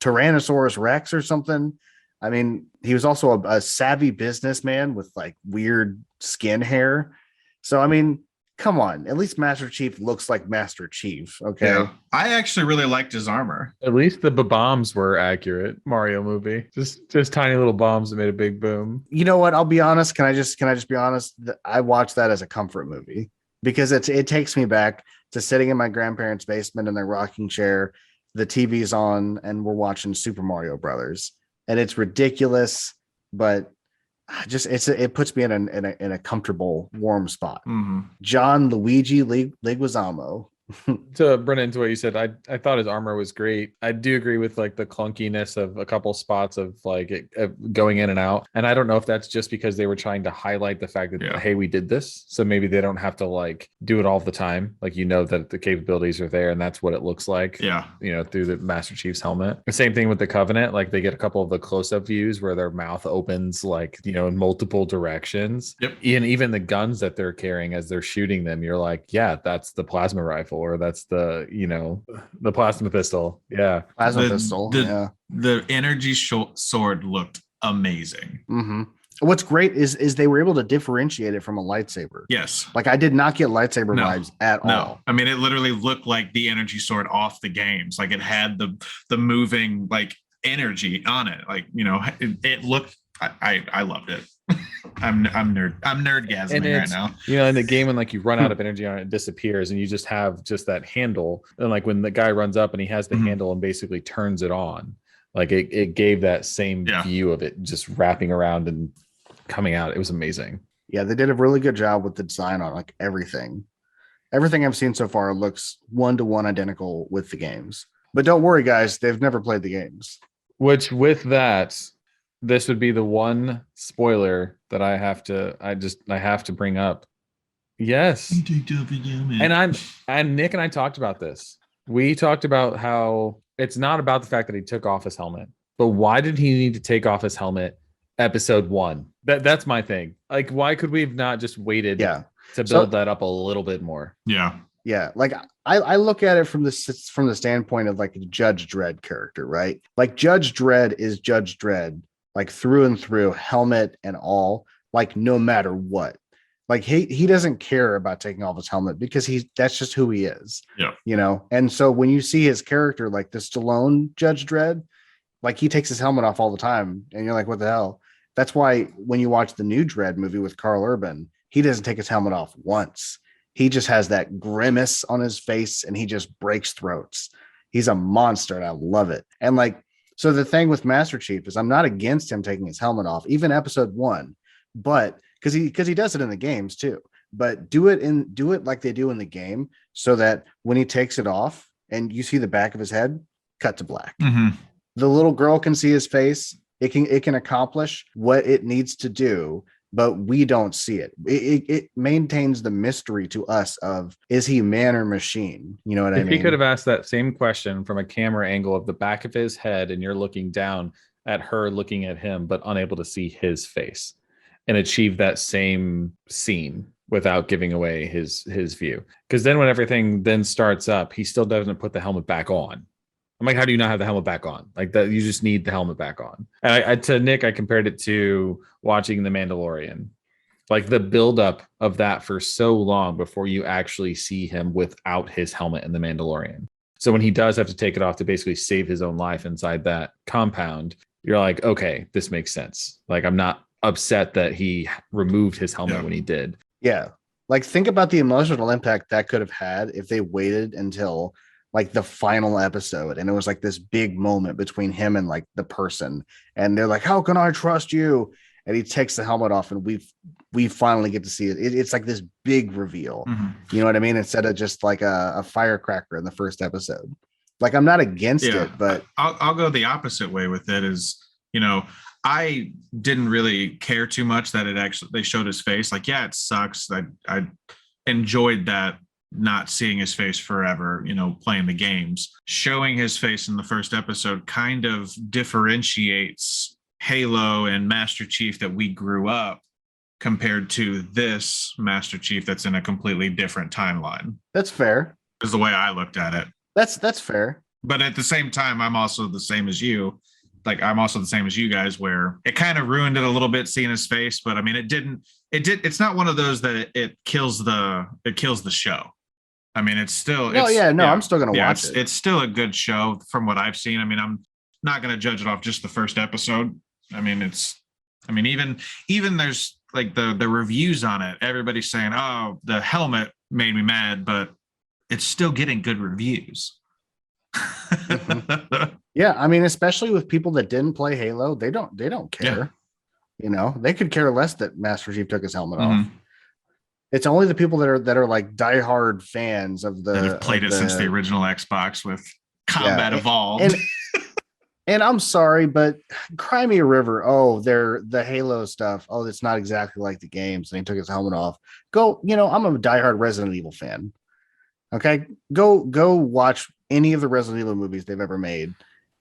Tyrannosaurus Rex or something. I mean, he was also a savvy businessman with like weird skin hair. So, I mean, come on. At least Master Chief looks like Master Chief. Okay. Yeah. I actually really liked his armor. at least the bombs were accurate. Mario movie, just tiny little bombs that made a big boom. You know what? I'll be honest. Can I just be honest? I watched that as a comfort movie because it takes me back to sitting in my grandparents' basement in their rocking chair. The TV's on and we're watching Super Mario Brothers. And it's ridiculous, but it puts me in a comfortable, warm spot. Mm-hmm. John Luigi Leguizamo To run into what you said, I thought his armor was great. I do agree with like the clunkiness of a couple spots of like it going in and out. And I don't know if that's just because they were trying to highlight the fact that Yeah. hey, we did this, so maybe they don't have to like do it all the time. Like that the capabilities are there, and that's what it looks like. Yeah. Through the Master Chief's helmet. The same thing with the Covenant. Like they get a couple of the close-up views where their mouth opens like in multiple directions. Yep. And even the guns that they're carrying as they're shooting them, you're like, yeah, that's the plasma rifle, or that's the the plasma pistol. Yeah. Plasma pistol. Yeah. The energy sword looked amazing. Mm-hmm. What's great is they were able to differentiate it from a lightsaber. Yes. Like I did not get lightsaber vibes at No. all. I mean, it literally looked like the energy sword off the games. Like it had the moving like energy on it. Like, it looked, I loved it. I'm nerdgasming right now. In the game when like you run out of energy on it, it disappears, and you just have just that handle. And like when the guy runs up and he has the handle and basically turns it on, like it gave that same view of it just wrapping around and coming out. It was amazing. Yeah, they did a really good job with the design on like everything. Everything I've seen so far looks 1-to-1 identical with the games. But don't worry, guys, they've never played the games. Which with that, this would be the one spoiler that I have to bring up. Yes. And Nick and I talked about this. We talked about how it's not about the fact that he took off his helmet, but why did he need to take off his helmet episode 1? That's my thing. Like, why could we have not just waited to build that up a little bit more? Yeah, like I look at it from the standpoint of like a Judge Dredd character, right? Like Judge Dredd is Judge Dredd, like through and through, helmet and all, like no matter what. Like he doesn't care about taking off his helmet because that's just who he is. Yeah. And so when you see his character like the Stallone Judge Dredd, like he takes his helmet off all the time, and you're like, what the hell? That's why when you watch the new Dredd movie with Carl Urban, he doesn't take his helmet off once. He just has that grimace on his face and he just breaks throats. He's a monster and I love it. And like, so the thing with Master Chief is I'm not against him taking his helmet off, even episode 1, but because he does it in the games too, but do it like they do in the game, so that when he takes it off and you see the back of his head, cut to black. Mm-hmm. The little girl can see his face. It can accomplish what it needs to do, but we don't see it. It maintains the mystery to us of, is he man or machine? You know what I mean? If he could have asked that same question from a camera angle of the back of his head, and you're looking down at her looking at him, but unable to see his face, and achieve that same scene without giving away his view. Because then when everything then starts up, he still doesn't put the helmet back on. I'm like, how do you not have the helmet back on? Like that, you just need the helmet back on. And I to Nick, I compared it to watching The Mandalorian, like the buildup of that for so long before you actually see him without his helmet in The Mandalorian. So when he does have to take it off to basically save his own life inside that compound, you're like, okay, this makes sense. Like, I'm not upset that he removed his helmet when he did. Yeah. Like, think about the emotional impact that could have had if they waited until like the final episode and it was like this big moment between him and like the person, and they're like, how can I trust you? And he takes the helmet off and we finally get to see it. It's like this big reveal. Mm-hmm. You know what I mean? Instead of just like a firecracker in the first episode. Like, I'm not against it, but I'll go the opposite way with it. Is, I didn't really care too much that they showed his face. Like, yeah, it sucks. I enjoyed that, not seeing his face forever, playing the games. Showing his face in the first episode kind of differentiates Halo and Master Chief that we grew up compared to this Master Chief that's in a completely different timeline. That's fair. Is the way I looked at it. That's fair. But at the same time, I'm also the same as you. Like, I'm also the same as you guys, where it kind of ruined it a little bit seeing his face. But I mean, it's not one of those that it kills the show. I mean, it's still. I'm still gonna watch it. It's still a good show from what I've seen. I mean, I'm not gonna judge it off just the first episode. I mean, even there's like the reviews on it. Everybody's saying, "Oh, the helmet made me mad," but it's still getting good reviews. Mm-hmm. Yeah, I mean, especially with people that didn't play Halo, they don't care. They could care less that Master Chief took his helmet off. It's only the people that are like diehard fans of that have played it since the original Xbox with Combat Evolved. And I'm sorry, but Cry Me a River. Oh, they're the Halo stuff. Oh, it's not exactly like the games. And he took his helmet off. Go, I'm a diehard Resident Evil fan. Okay, go watch any of the Resident Evil movies they've ever made,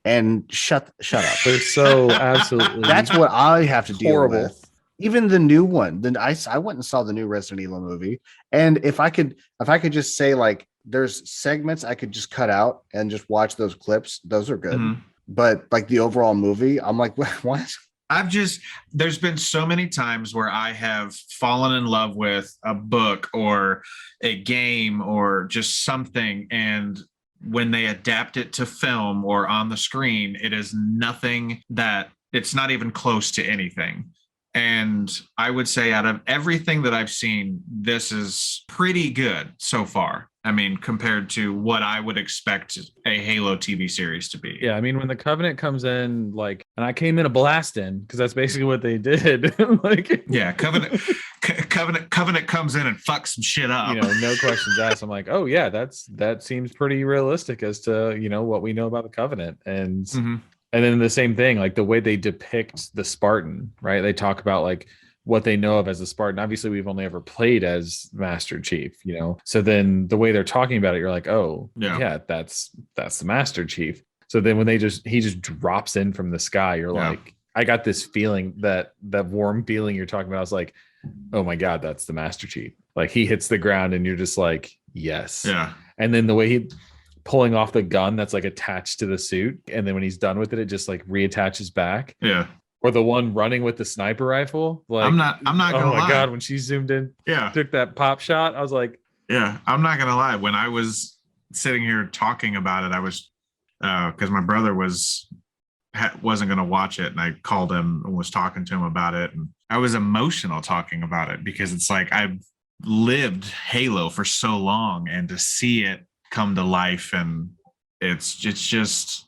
and shut up. They're so absolutely. That's what I have to deal horrible. with. Even the new one. Then I went and saw the new Resident Evil movie, and if I could just say like there's segments I could just cut out and just watch those clips, those are good. Mhm. But like the overall movie, I'm like, what? There's been so many times where I have fallen in love with a book or a game or just something. And when they adapt it to film or on the screen, it is nothing that it's not even close to anything. And I would say out of everything that I've seen, this is pretty good so far. I mean, compared to what I would expect a Halo TV series to be. Yeah, I mean, when the Covenant comes in, like, and I came in a blasting because that's basically what they did. Like, yeah, Covenant comes in and fucks some shit up. No questions asked. I'm like, oh yeah, that seems pretty realistic as to what we know about the Covenant, and Mm-hmm. and then the same thing, like the way they depict the Spartan, right? They talk about like what they know of as a Spartan. Obviously, we've only ever played as Master Chief, So then the way they're talking about it, you're like, oh, yeah, that's the Master Chief. So then when he just drops in from the sky, you're like, I got this feeling, that warm feeling you're talking about. I was like, oh my God, that's the Master Chief. Like he hits the ground and you're just like, yes. Yeah. And then the way he pulling off the gun that's like attached to the suit, and then when he's done with it, it just like reattaches back. Yeah. Or the one running with the sniper rifle. Like, I'm not gonna oh my lie. God, when she zoomed in, took that pop shot, I was like, yeah, I'm not gonna lie. When I was sitting here talking about it, I was because my brother wasn't gonna watch it, and I called him and was talking to him about it, and I was emotional talking about it because it's like I've lived Halo for so long, and to see it come to life, and it's just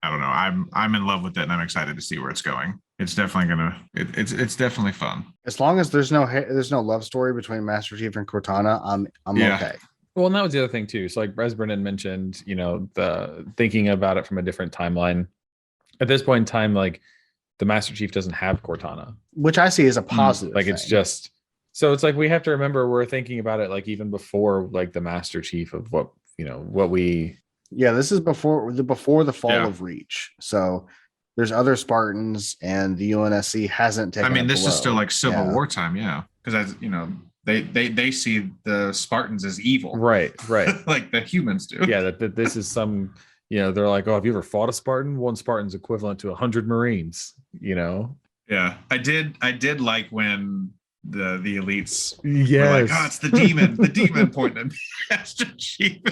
I don't know. I'm in love with it, and I'm excited to see where it's going. It's definitely it's definitely fun. As long as there's no love story between Master Chief and Cortana, I'm okay. Well, and that was the other thing too. So like as Brennan mentioned, the thinking about it from a different timeline. At this point in time, like the Master Chief doesn't have Cortana, which I see as a positive. Like it's just, so it's like we have to remember we're thinking about it like even before like the Master Chief of what we. Yeah, this is before the fall of Reach. So there's other Spartans, and the UNSC hasn't taken. I mean, this is still like Civil War time, because as they see the Spartans as evil, right, like the humans do. Yeah, that this is some. They're like, oh, have you ever fought a Spartan? One Spartan's equivalent to 100 Marines. Yeah, I did like when the elites were like, oh, it's the demon pointing at Master Chief.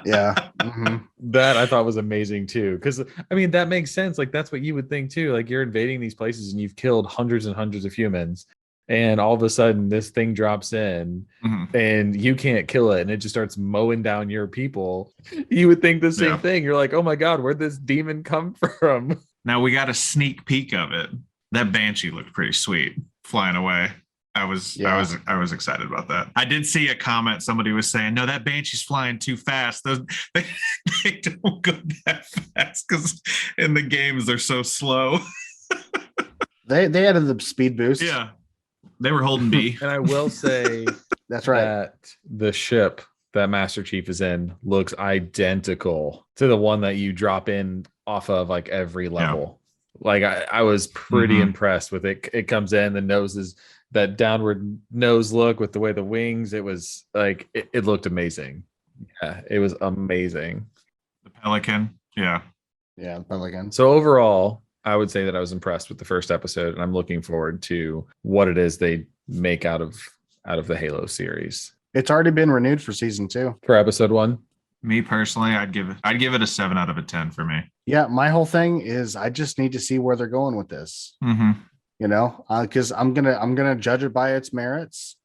That I thought was amazing too, because I mean that makes sense. Like that's what you would think too. Like you're invading these places and you've killed hundreds and hundreds of humans, and all of a sudden this thing drops in and you can't kill it, and it just starts mowing down your people. You would think the same thing. You're like, oh my God, where'd this demon come from? Now we got a sneak peek of it. That Banshee looked pretty sweet flying away. I was excited about that. I did see a comment. Somebody was saying, "No, that Banshee's flying too fast. They don't go that fast because in the games they're so slow." They added the speed boost. Yeah, they were holding B. And I will say that's right. That the ship that Master Chief is in looks identical to the one that you drop in off of like every level. Like I was pretty impressed with it. It comes in, the nose is that downward nose look with the way the wings, it was like it looked amazing. Yeah, it was amazing. The Pelican. Yeah, the Pelican. So overall, I would say that I was impressed with the first episode, and I'm looking forward to what it is they make out of the Halo series. It's already been renewed for season 2. For episode 1. Me personally, I'd give it a 7 out of 10 for me. Yeah, my whole thing is I just need to see where they're going with this. Because I'm gonna judge it by its merits,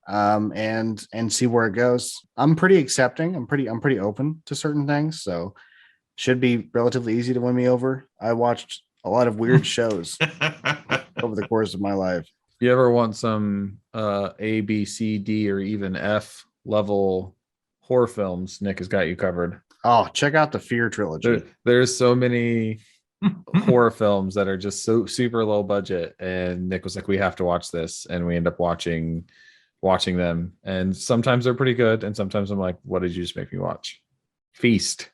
and see where it goes. I'm pretty accepting. I'm pretty open to certain things, so should be relatively easy to win me over. I watched a lot of weird shows over the course of my life. You ever want some A, B, C, D, or even F level horror films? Nick has got you covered. Oh, check out the Fear trilogy. There's so many horror films that are just so super low budget, and Nick was like, "We have to watch this," and we end up watching them. And sometimes they're pretty good, and sometimes I'm like, "What did you just make me watch?" Feast.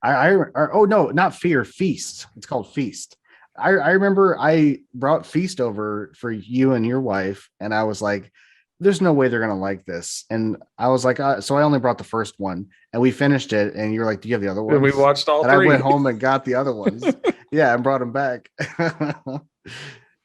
Oh no, not Fear, Feast. It's called Feast. I remember I brought Feast over for you and your wife, and I was like, "There's no way they're gonna like this." And I was like, so I only brought the first one, and we finished it. And you're like, "Do you have the other ones?" And we watched all and three. I went home and got the other ones. Yeah, and brought them back.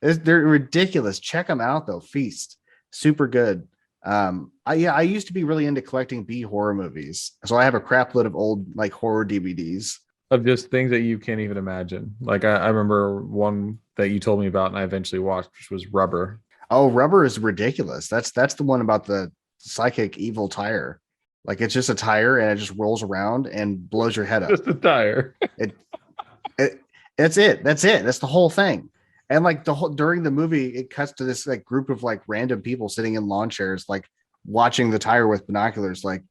They're ridiculous. Check them out though. Feast, super good. I used to be really into collecting B horror movies, so I have a crap load of old like horror DVDs. Of just things that you can't even imagine. Like I remember one that you told me about, and I eventually watched, which was Rubber. Oh, Rubber is ridiculous. That's the one about the psychic evil tire. Like it's just a tire and it just rolls around and blows your head up. Just a tire. That's it. That's the whole thing. And like the whole during the movie, it cuts to this like group of like random people sitting in lawn chairs, like watching the tire with binoculars. Like,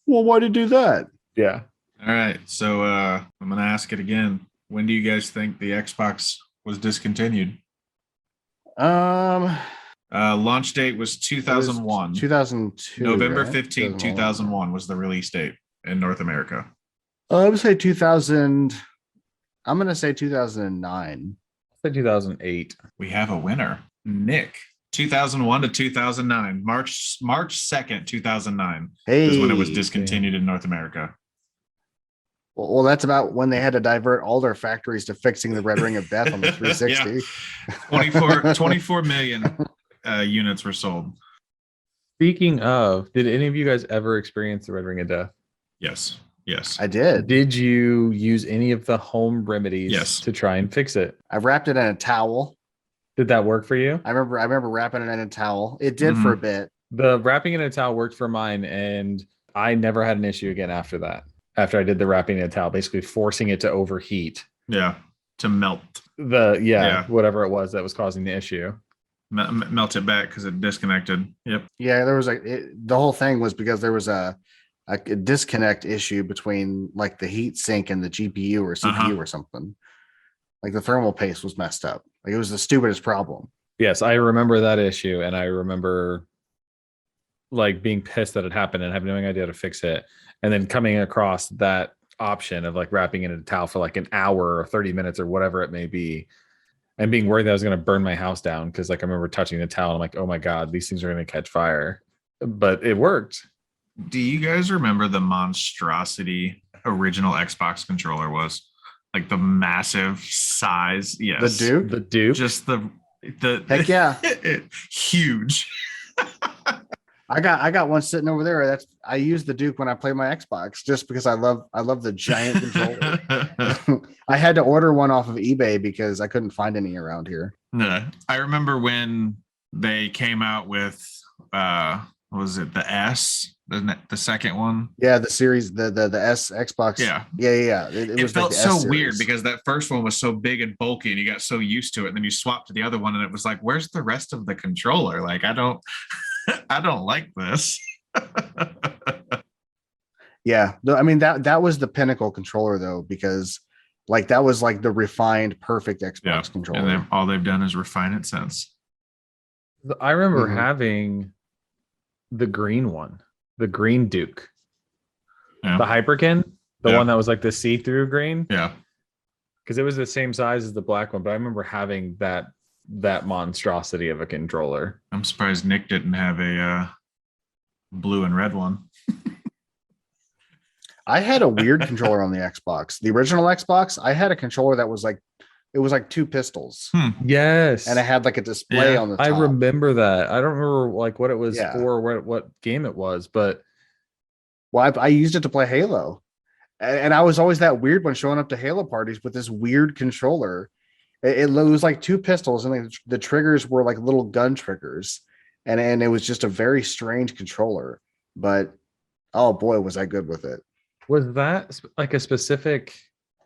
well, why'd you do that? Yeah. All right, so I'm gonna ask it again. When do you guys think the Xbox was discontinued? Launch date was 2001. 2002. November right? 15th, 2001 was the release date in North America. I would say 2000. I'm gonna say 2009. Say 2008. We have a winner. Nick. 2001 to 2009. March 2nd, 2009 Hey, is when it was discontinued in North America. Well, that's about when they had to divert all their factories to fixing the Red Ring of Death on the 360. Yeah. 24 million units were sold. Speaking of, did any of you guys ever experience the Red Ring of Death? Yes. I did. Did you use any of the home remedies Yes. to try and fix it? I wrapped it in a towel. Did that work for you? I remember wrapping it in a towel. It did for a bit. The wrapping in a towel worked for mine, and I never had an issue again after that. After I did the wrapping in a towel, basically forcing it to overheat. Yeah. To melt. Whatever it was that was causing the issue. Melt it back because it disconnected. Yep. Yeah, there was the whole thing was because there was a disconnect issue between like the heat sink and the GPU or CPU or something. Like the thermal paste was messed up. Like it was the stupidest problem. Yes, I remember that issue, and I remember like being pissed that it happened and having no idea how to fix it, and then coming across that option of like wrapping it in a towel for like an hour or 30 minutes or whatever it may be, and being worried that I was going to burn my house down because like I remember touching the towel and I'm like, oh my god, these things are going to catch fire, but it worked. Do you guys remember the monstrosity original Xbox controller was? Like the massive size. Yes. The Duke. Just the Heck yeah. Huge. I got one sitting over there. I use the Duke when I play my Xbox just because I love the giant controller. I had to order one off of eBay because I couldn't find any around here. No, I remember when they came out with what was it, the S, the second one? Yeah, the series, the S Xbox. Yeah. It was felt like the S so weird series. because that first one was so big and bulky, and you got so used to it. And then you swapped to the other one, and it was like, where's the rest of the controller? Like, I don't like this. Yeah, I mean that was the pinnacle controller though, because like that was like the refined perfect Xbox controller. And then all they've done is refine it since. I remember having the green one, the green Duke, the Hyperkin, the one that was like the see-through green. Yeah, because it was the same size as the black one, but I remember having that monstrosity of a controller. I'm surprised Nick didn't have a blue and red one. I had a weird controller on the Xbox. The original Xbox, I had a controller that was like, it was like two pistols. Yes. And it had like a display on the top. I remember that. I don't remember like what it was Yeah. for, what game it was, but Well, I used it to play Halo. And I was always that weird one showing up to Halo parties with this weird controller. It was like two pistols, and like the triggers were like little gun triggers. And it was just a very strange controller. But oh boy, was I good with it. was that like a specific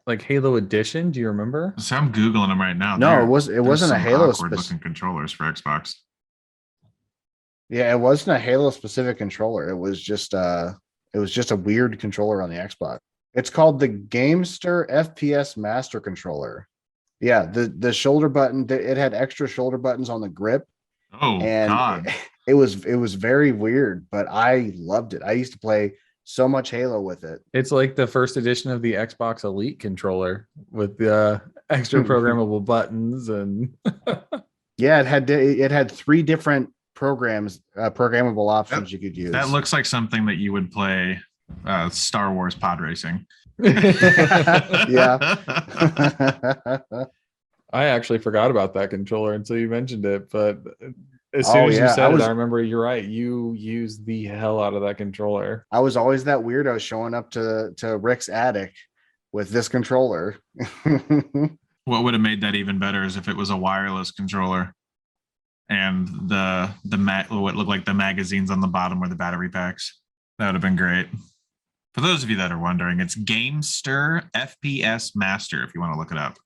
like Halo edition? Do you remember? So I'm Googling them right now. No, it wasn't a Halo awkward specific. looking controllers for Xbox. Yeah, it wasn't a Halo specific controller. It was just a weird controller on the Xbox. It's called the Gamester FPS Master Controller. Yeah, the shoulder button, it had extra shoulder buttons on the grip, Oh and God. it was very weird, but I loved it. I used to play so much Halo with it. It's like the first edition of the Xbox Elite controller with the extra programmable buttons and Yeah, it had three different programmable options That, you could use. that looks like something that you would play Star Wars pod racing. Yeah. I actually forgot about that controller until you mentioned it, but as Oh, soon as you yeah, said it, I remember you're right. You used the hell out of that controller. I was always that weirdo showing up to Rick's attic with this controller. What would have made that even better is if it was a wireless controller and what looked like the magazines on the bottom were the battery packs. That would have been great. For those of you that are wondering, it's Gamester FPS Master if you want to look it up.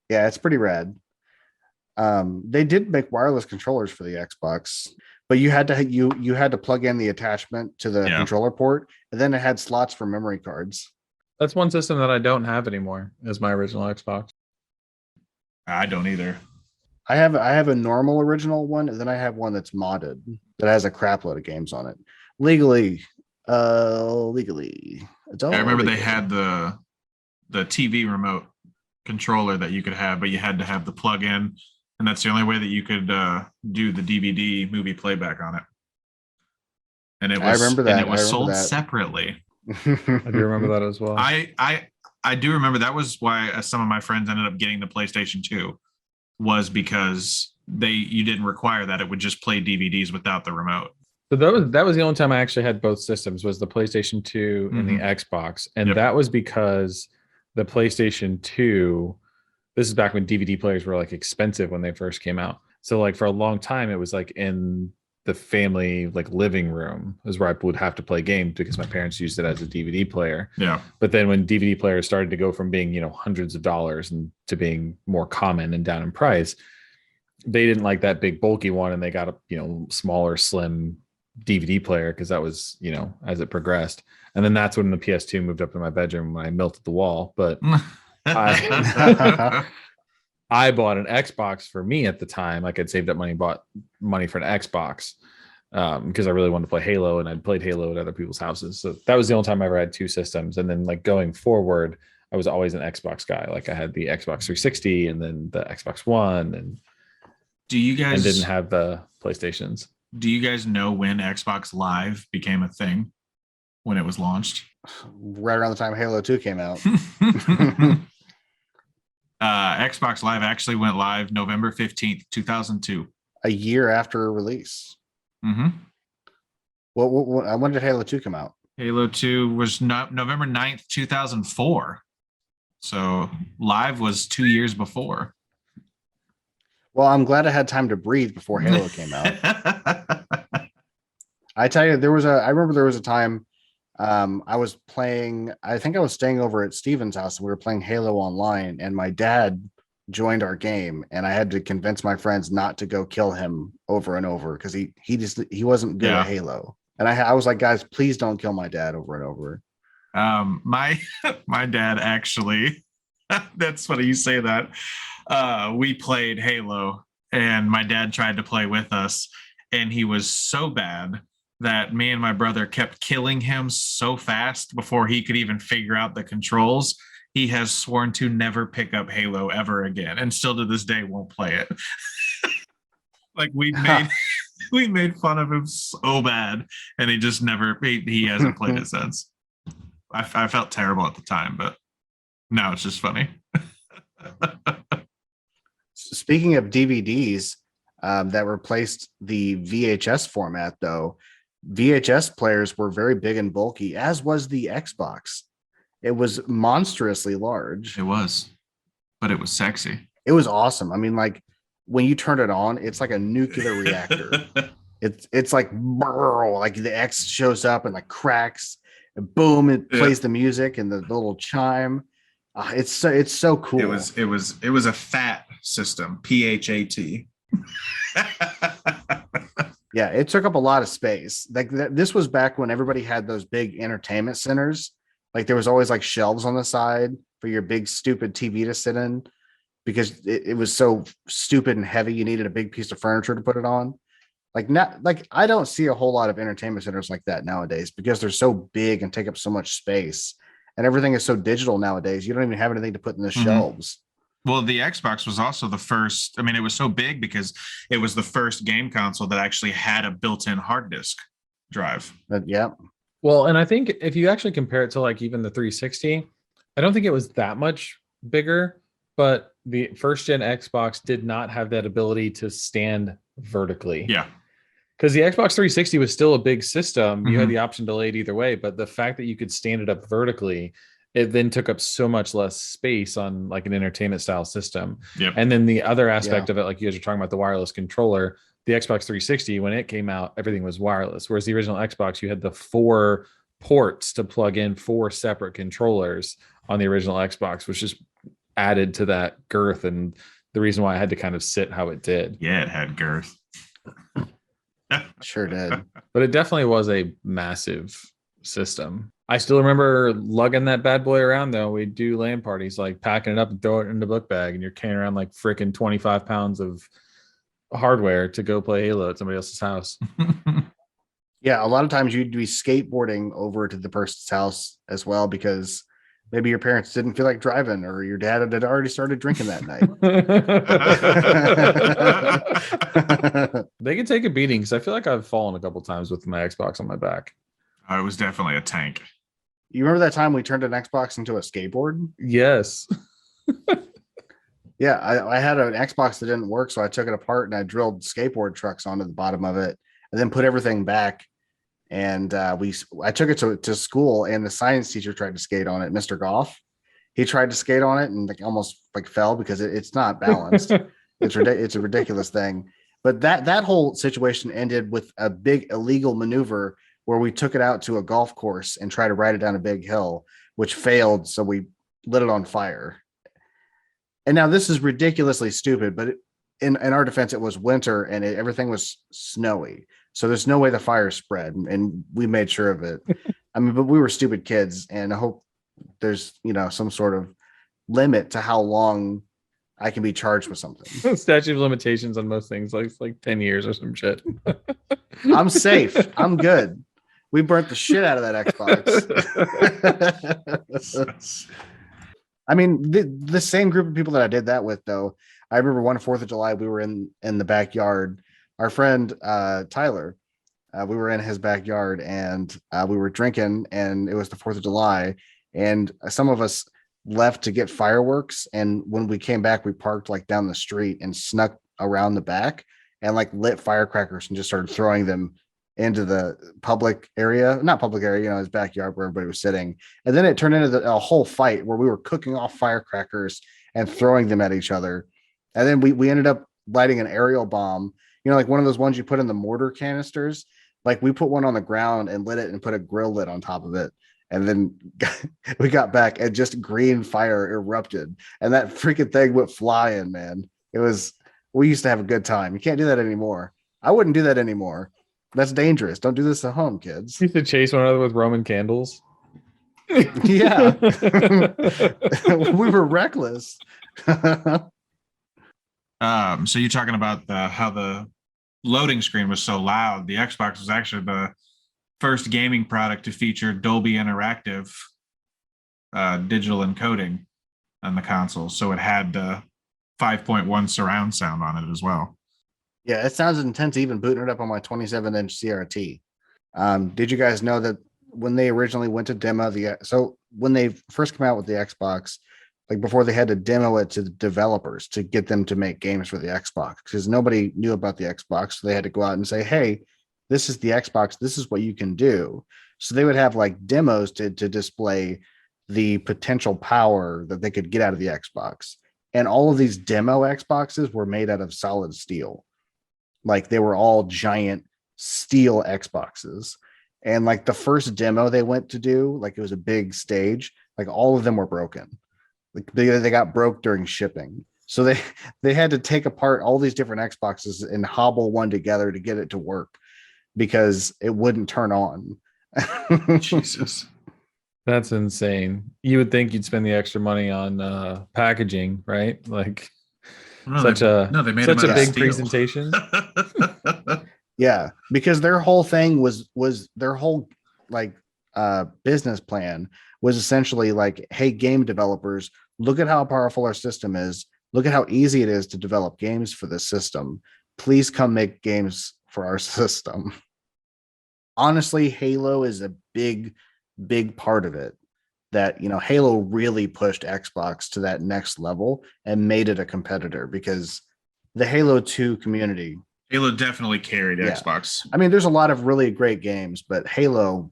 Yeah, it's pretty rad. They did make wireless controllers for the Xbox, but you had to plug in the attachment to the controller port, and then it had slots for memory cards. That's one system that I don't have anymore as my original Xbox. I don't either. I have a normal original one, and then I have one that's modded that has a crap load of games on it. Legally. It's all I remember they legal. had the TV remote controller that you could have, but you had to have the plug-in, and that's the only way that you could do the DVD movie playback on it. And it was I remember that. And it was sold separately. I do remember that as well. I do remember that was why some of my friends ended up getting the PlayStation 2 was because you didn't require that. It would just play DVDs without the remote. So that was the only time I actually had both systems was the PlayStation 2 and the Xbox. And that was because the PlayStation 2, this is back when DVD players were like expensive when they first came out. So like for a long time, it was like in the family like living room is where I would have to play games because my parents used it as a DVD player. Yeah. But then when DVD players started to go from being, hundreds of dollars and to being more common and down in price, they didn't like that big bulky one and they got a, smaller, slim DVD player because that was, as it progressed. And then that's when the PS2 moved up in my bedroom when I melted the wall. But I bought an Xbox for me at the time. Like I'd saved up money, bought money for an Xbox because I really wanted to play Halo and I'd played Halo at other people's houses. So that was the only time I ever had two systems. And then like going forward, I was always an Xbox guy. Like I had the Xbox 360 and then the Xbox One and didn't have the PlayStations. Do you guys know when Xbox Live became a thing? When it was launched? Right around the time Halo 2 came out. Xbox Live actually went live November 15th, 2002. A year after release. Mm-hmm. When did Halo 2 come out? Halo 2 was November 9th, 2004. So Live was 2 years before. Well, I'm glad I had time to breathe before Halo came out. I tell you, I remember there was a time I was playing, I think I was staying over at Steven's house and we were playing Halo online and my dad joined our game and I had to convince my friends not to go kill him over and over because he wasn't good at Halo. And I was like, guys, please don't kill my dad over and over. My dad actually, that's funny you say that. We played Halo and my dad tried to play with us and he was so bad that me and my brother kept killing him so fast before he could even figure out the controls. He has sworn to never pick up Halo ever again and still to this day won't play it. Like we made fun of him so bad and he just he hasn't played it since. I felt terrible at the time, but now it's just funny. Speaking of DVDs that replaced the VHS format, though, VHS players were very big and bulky, as was the Xbox. It was monstrously large. It was, but it was sexy. It was awesome. I mean, like when you turn it on, it's like a nuclear reactor. It's like like the X shows up and like cracks, and boom, it plays the music and the little chime. It's so cool. It was a fat system, PHAT. Yeah, it took up a lot of space. Like this was back when everybody had those big entertainment centers. Like there was always like shelves on the side for your big stupid TV to sit in because it was so stupid and heavy. You needed a big piece of furniture to put it on. Like not like I don't see a whole lot of entertainment centers like that nowadays because they're so big and take up so much space. And everything is so digital nowadays. You don't even have anything to put in the shelves. Well, the Xbox was also the first. I mean, it was so big because it was the first game console that actually had a built-in hard disk drive. But yeah, Well, and I think if you actually compare it to like even the 360, I don't think it was that much bigger, but the first gen Xbox did not have that ability to stand vertically. Yeah. Because the Xbox 360 was still a big system. You had Mhm. the option to lay it either way, but the fact that you could stand it up vertically, it then took up so much less space on like an entertainment style system. Yep. And then the other aspect of it, like you guys are talking about the wireless controller, the Xbox 360, when it came out, everything was wireless. Whereas the original Xbox, you had the 4 ports to plug in 4 separate controllers on the original Xbox, which just added to that girth and the reason why I had to kind of sit how it did. Yeah, it had girth. sure did. But it definitely was a massive system. I still remember lugging that bad boy around though. We'd do LAN parties, like packing it up and throw it in the book bag, and you're carrying around like freaking 25 pounds of hardware to go play Halo at somebody else's house. Yeah, a lot of times you'd be skateboarding over to the person's house as well because maybe your parents didn't feel like driving or your dad had already started drinking that night. They can take a beating because I feel like I've fallen a couple times with my Xbox on my back. It was definitely a tank. You remember that time we turned an Xbox into a skateboard? Yes. Yeah, I had an Xbox that didn't work, so I took it apart and I drilled skateboard trucks onto the bottom of it and then put everything back. And I took it to school, and the science teacher tried to skate on it, Mr. Goff. He tried to skate on it and like almost like fell because it's not balanced. It's a ridiculous thing. But that whole situation ended with a big illegal maneuver where we took it out to a golf course and tried to ride it down a big hill, which failed. So we lit it on fire. And now this is ridiculously stupid, but in our defense, it was winter and everything was snowy. So there's no way the fire spread, and we made sure of it. I mean, but we were stupid kids, and I hope there's, some sort of limit to how long I can be charged with something. Statute of limitations on most things, like 10 years or some shit. I'm safe. I'm good. We burnt the shit out of that Xbox. I mean, the same group of people that I did that with, though. I remember one 4th of July, we were in the backyard. Our friend Tyler, we were in his backyard and we were drinking, and it was the 4th of July, and some of us left to get fireworks. And when we came back, we parked like down the street and snuck around the back and like lit firecrackers and just started throwing them into the not public area, his backyard where everybody was sitting. And then it turned into a whole fight where we were cooking off firecrackers and throwing them at each other. And then we ended up lighting an aerial bomb, like one of those ones you put in the mortar canisters. Like we put one on the ground and lit it and put a grill lid on top of it. And then we got back and just green fire erupted. And that freaking thing went flying, man. We used to have a good time. You can't do that anymore. I wouldn't do that anymore. That's dangerous. Don't do this at home, kids. You used to chase one another with Roman candles. Yeah. We were reckless. So you're talking about how the loading screen was so loud. The Xbox was actually the first gaming product to feature Dolby Interactive digital encoding on the console. So it had 5.1 surround sound on it as well. Yeah, it sounds intense even booting it up on my 27-inch CRT. Did you guys know that when they originally went to demo so when they first came out with the Xbox, like before they had to demo it to the developers to get them to make games for the Xbox because nobody knew about the Xbox. So they had to go out and say, hey, this is the Xbox. This is what you can do. So they would have like demos to display the potential power that they could get out of the Xbox. And all of these demo Xboxes were made out of solid steel. Like they were all giant steel Xboxes. And like the first demo they went to do, like it was a big stage, like all of them were broken. Like they got broke during shipping. So they had to take apart all these different Xboxes and hobble one together to get it to work. because it wouldn't turn on. Jesus. That's insane. You would think you'd spend the extra money on packaging, right? Like No, such they made such them a out of big steel. presentation. Yeah, because their whole thing was their whole like business plan was essentially like, hey, game developers, look at how powerful our system is. Look at how easy it is to develop games for this system. Please come make games for our system. Honestly, Halo is a big part of it. That, you know, Halo really pushed Xbox to that next level and made it a competitor, because the Halo 2 community, Halo definitely carried Yeah. Xbox. I mean, there's a lot of really great games, but Halo,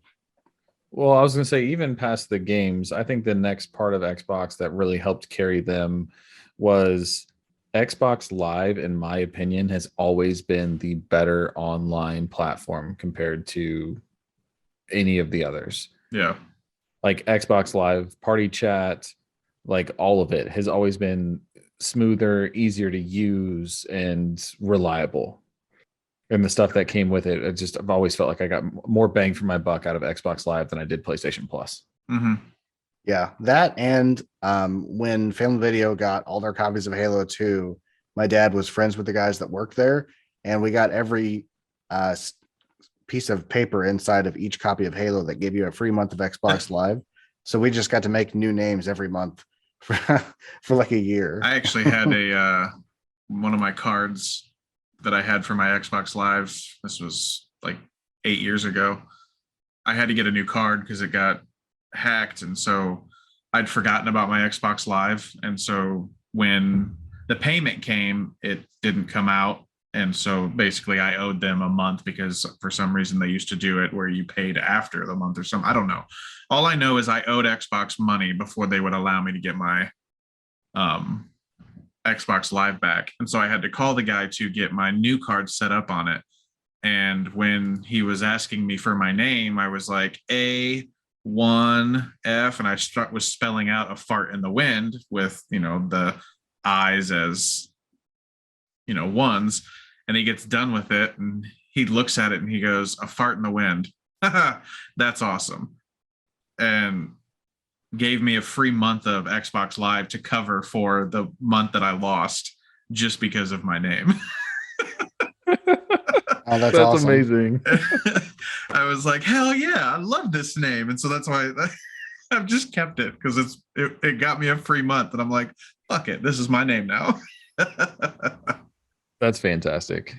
Well, I was going to say, even past the games, I think the next part of Xbox that really helped carry them was Xbox Live, in my opinion, has always been the better online platform compared to any of the others. Yeah. Like Xbox Live, party chat, like all of it has always been smoother, easier to use, and reliable. And the stuff that came with it, I've always felt like I got more bang for my buck out of Xbox Live than I did PlayStation Plus. Mm-hmm. yeah, that and when Family Video got all their copies of Halo 2, my dad was friends with the guys that worked there, and we got every piece of paper inside of each copy of Halo that gave you a free month of Xbox Live. So we just got to make new names every month for like a year. I actually had a one of my cards that I had for my Xbox Live. This was like 8 years ago. I had to get a new card because it got hacked, and so I'd forgotten about my Xbox Live. And so when the payment came, it didn't come out. And so basically I owed them a month because for some reason they used to do it where you paid after the month or something. I don't know. All I know is I owed Xbox money before they would allow me to get my Xbox Live back. And so I had to call the guy to get my new card set up on it. And when he was asking me for my name, I was like A1F, and I was spelling out a fart in the wind with, you know, the I's as, you know, ones. And he gets done with it and he looks at it and he goes, a fart in the wind. That's awesome. And gave me a free month of Xbox Live to cover for the month that I lost just because of my name. Oh, that's That's awesome. amazing. I was like, hell yeah, I love this name. And so that's why I've just kept it, because it got me a free month. And I'm like, fuck it, this is my name now. That's fantastic.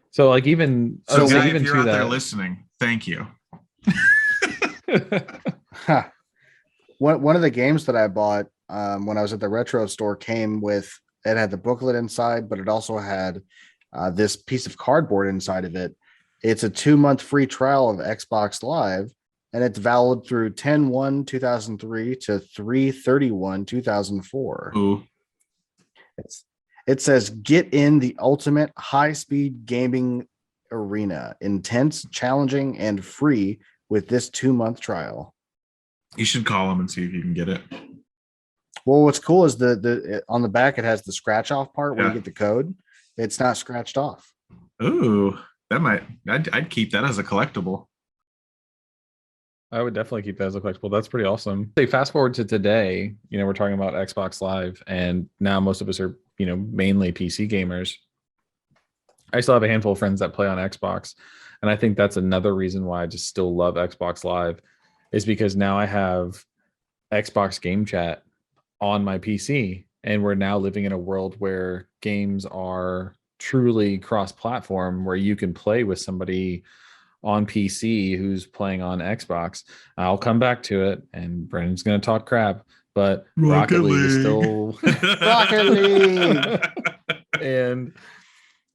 So like even So So guy, even if you're to out there that, listening, thank you. Huh. One of the games that I bought when I was at the retro store came with, it had the booklet inside, but it also had this piece of cardboard inside of it. It's a 2-month free trial of Xbox Live, and it's valid through 10/1/2003 to 3/31/2004. Ooh. It says, get in the ultimate high-speed gaming arena, intense, challenging, and free with this 2-month trial. You should call him and see if you can get it. Well, what's cool is the on the back, it has the scratch off part where Yeah. you get the code. It's not scratched off. Ooh, I'd keep that as a collectible. I would definitely keep that as a collectible. That's pretty awesome. Say fast forward to today, you know, we're talking about Xbox Live, and now most of us are, you know, mainly PC gamers. I still have a handful of friends that play on Xbox, and I think that's another reason why I just still love Xbox Live, is because now I have Xbox Game Chat on my PC, and we're now living in a world where games are truly cross-platform, where you can play with somebody on PC who's playing on Xbox. I'll come back to it, and Brandon's going to talk crap, but Rocket League is still Rocket League! and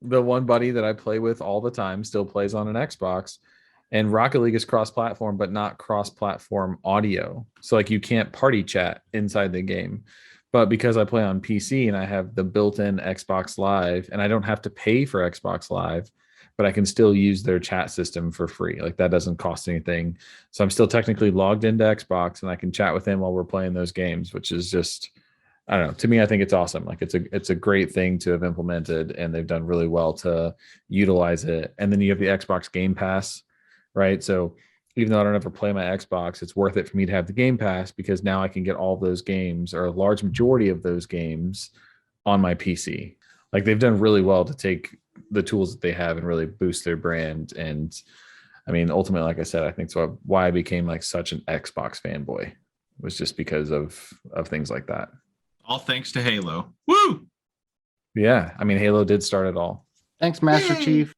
the one buddy that I play with all the time still plays on an Xbox. And Rocket League is cross-platform, but not cross-platform audio. So like you can't party chat inside the game. But because I play on PC and I have the built-in Xbox Live, and I don't have to pay for Xbox Live, but I can still use their chat system for free. Like that doesn't cost anything. So I'm still technically logged into Xbox, and I can chat with him while we're playing those games, which is just I don't know. To me, I think it's awesome. Like it's a great thing to have implemented, and they've done really well to utilize it. And then you have the Xbox Game Pass, right? So even though I don't ever play my Xbox, it's worth it for me to have the Game Pass because now I can get all those games or a large majority of those games on my PC. Like they've done really well to take the tools that they have and really boost their brand. And I mean, ultimately, like I said, I think so why I became like such an Xbox fanboy was just because of things like that. All thanks to Halo. Woo! Yeah, I mean, Halo did start it all. Thanks, Master Yay. Chief.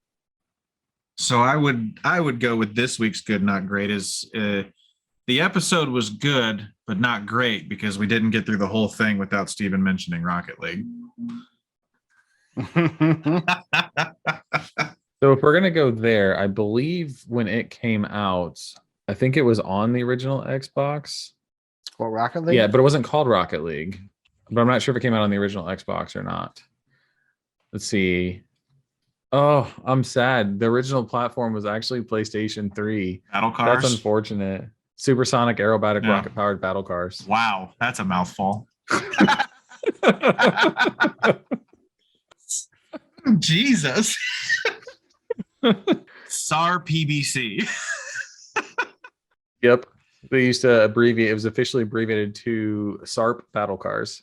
So I would go with this week's good, not great. Is the episode was good, but not great because we didn't get through the whole thing without Steven mentioning Rocket League. So if we're gonna go there, I believe when it came out, I think it was on the original Xbox. What, Rocket League? Yeah, but it wasn't called Rocket League. But I'm not sure if it came out on the original Xbox or not. Let's see. Oh, I'm sad. The original platform was actually PlayStation 3. Battle Cars. That's unfortunate. Supersonic aerobatic Yeah. rocket powered battle cars. Wow, that's a mouthful. Jesus. SAR PBC. Yep. They used to abbreviate. It was officially abbreviated to SARP battle cars.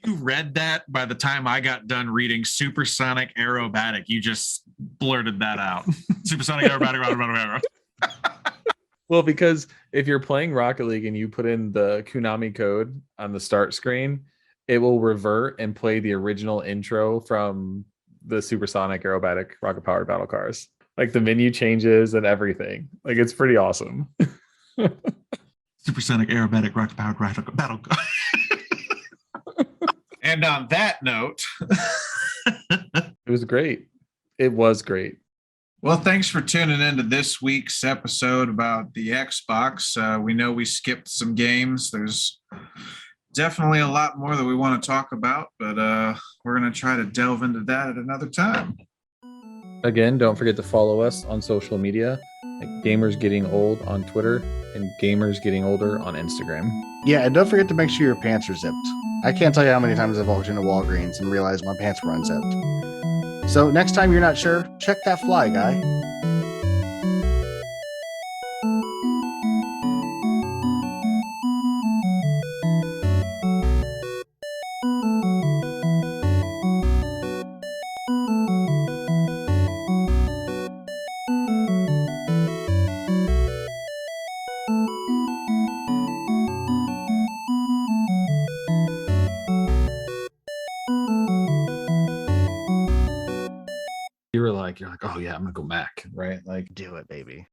You read that by the time I got done reading Supersonic Aerobatic. You just blurted that out. Supersonic Aerobatic, arrow. Well, because if you're playing Rocket League and you put in the Konami code on the start screen, it will revert and play the original intro from the Supersonic Aerobatic rocket powered battle cars. Like the menu changes and everything. Like it's pretty awesome. Supersonic Aerobatic rocket powered battle car. And on that note, It was great. It was great. well, thanks for tuning into this week's episode about the Xbox. We know we skipped some games. There's definitely a lot more that we want to talk about, but we're going to try to delve into that at another time. Again, don't forget to follow us on social media at Gamers Getting Old on Twitter and Gamers Getting Older on Instagram. Yeah, and don't forget to make sure your pants are zipped. I can't tell you how many times I've walked into Walgreens and realized my pants were unzipped. So next time you're not sure, check that fly, guy. You're like, oh yeah, I'm gonna go Mac, right? Like Do it, baby.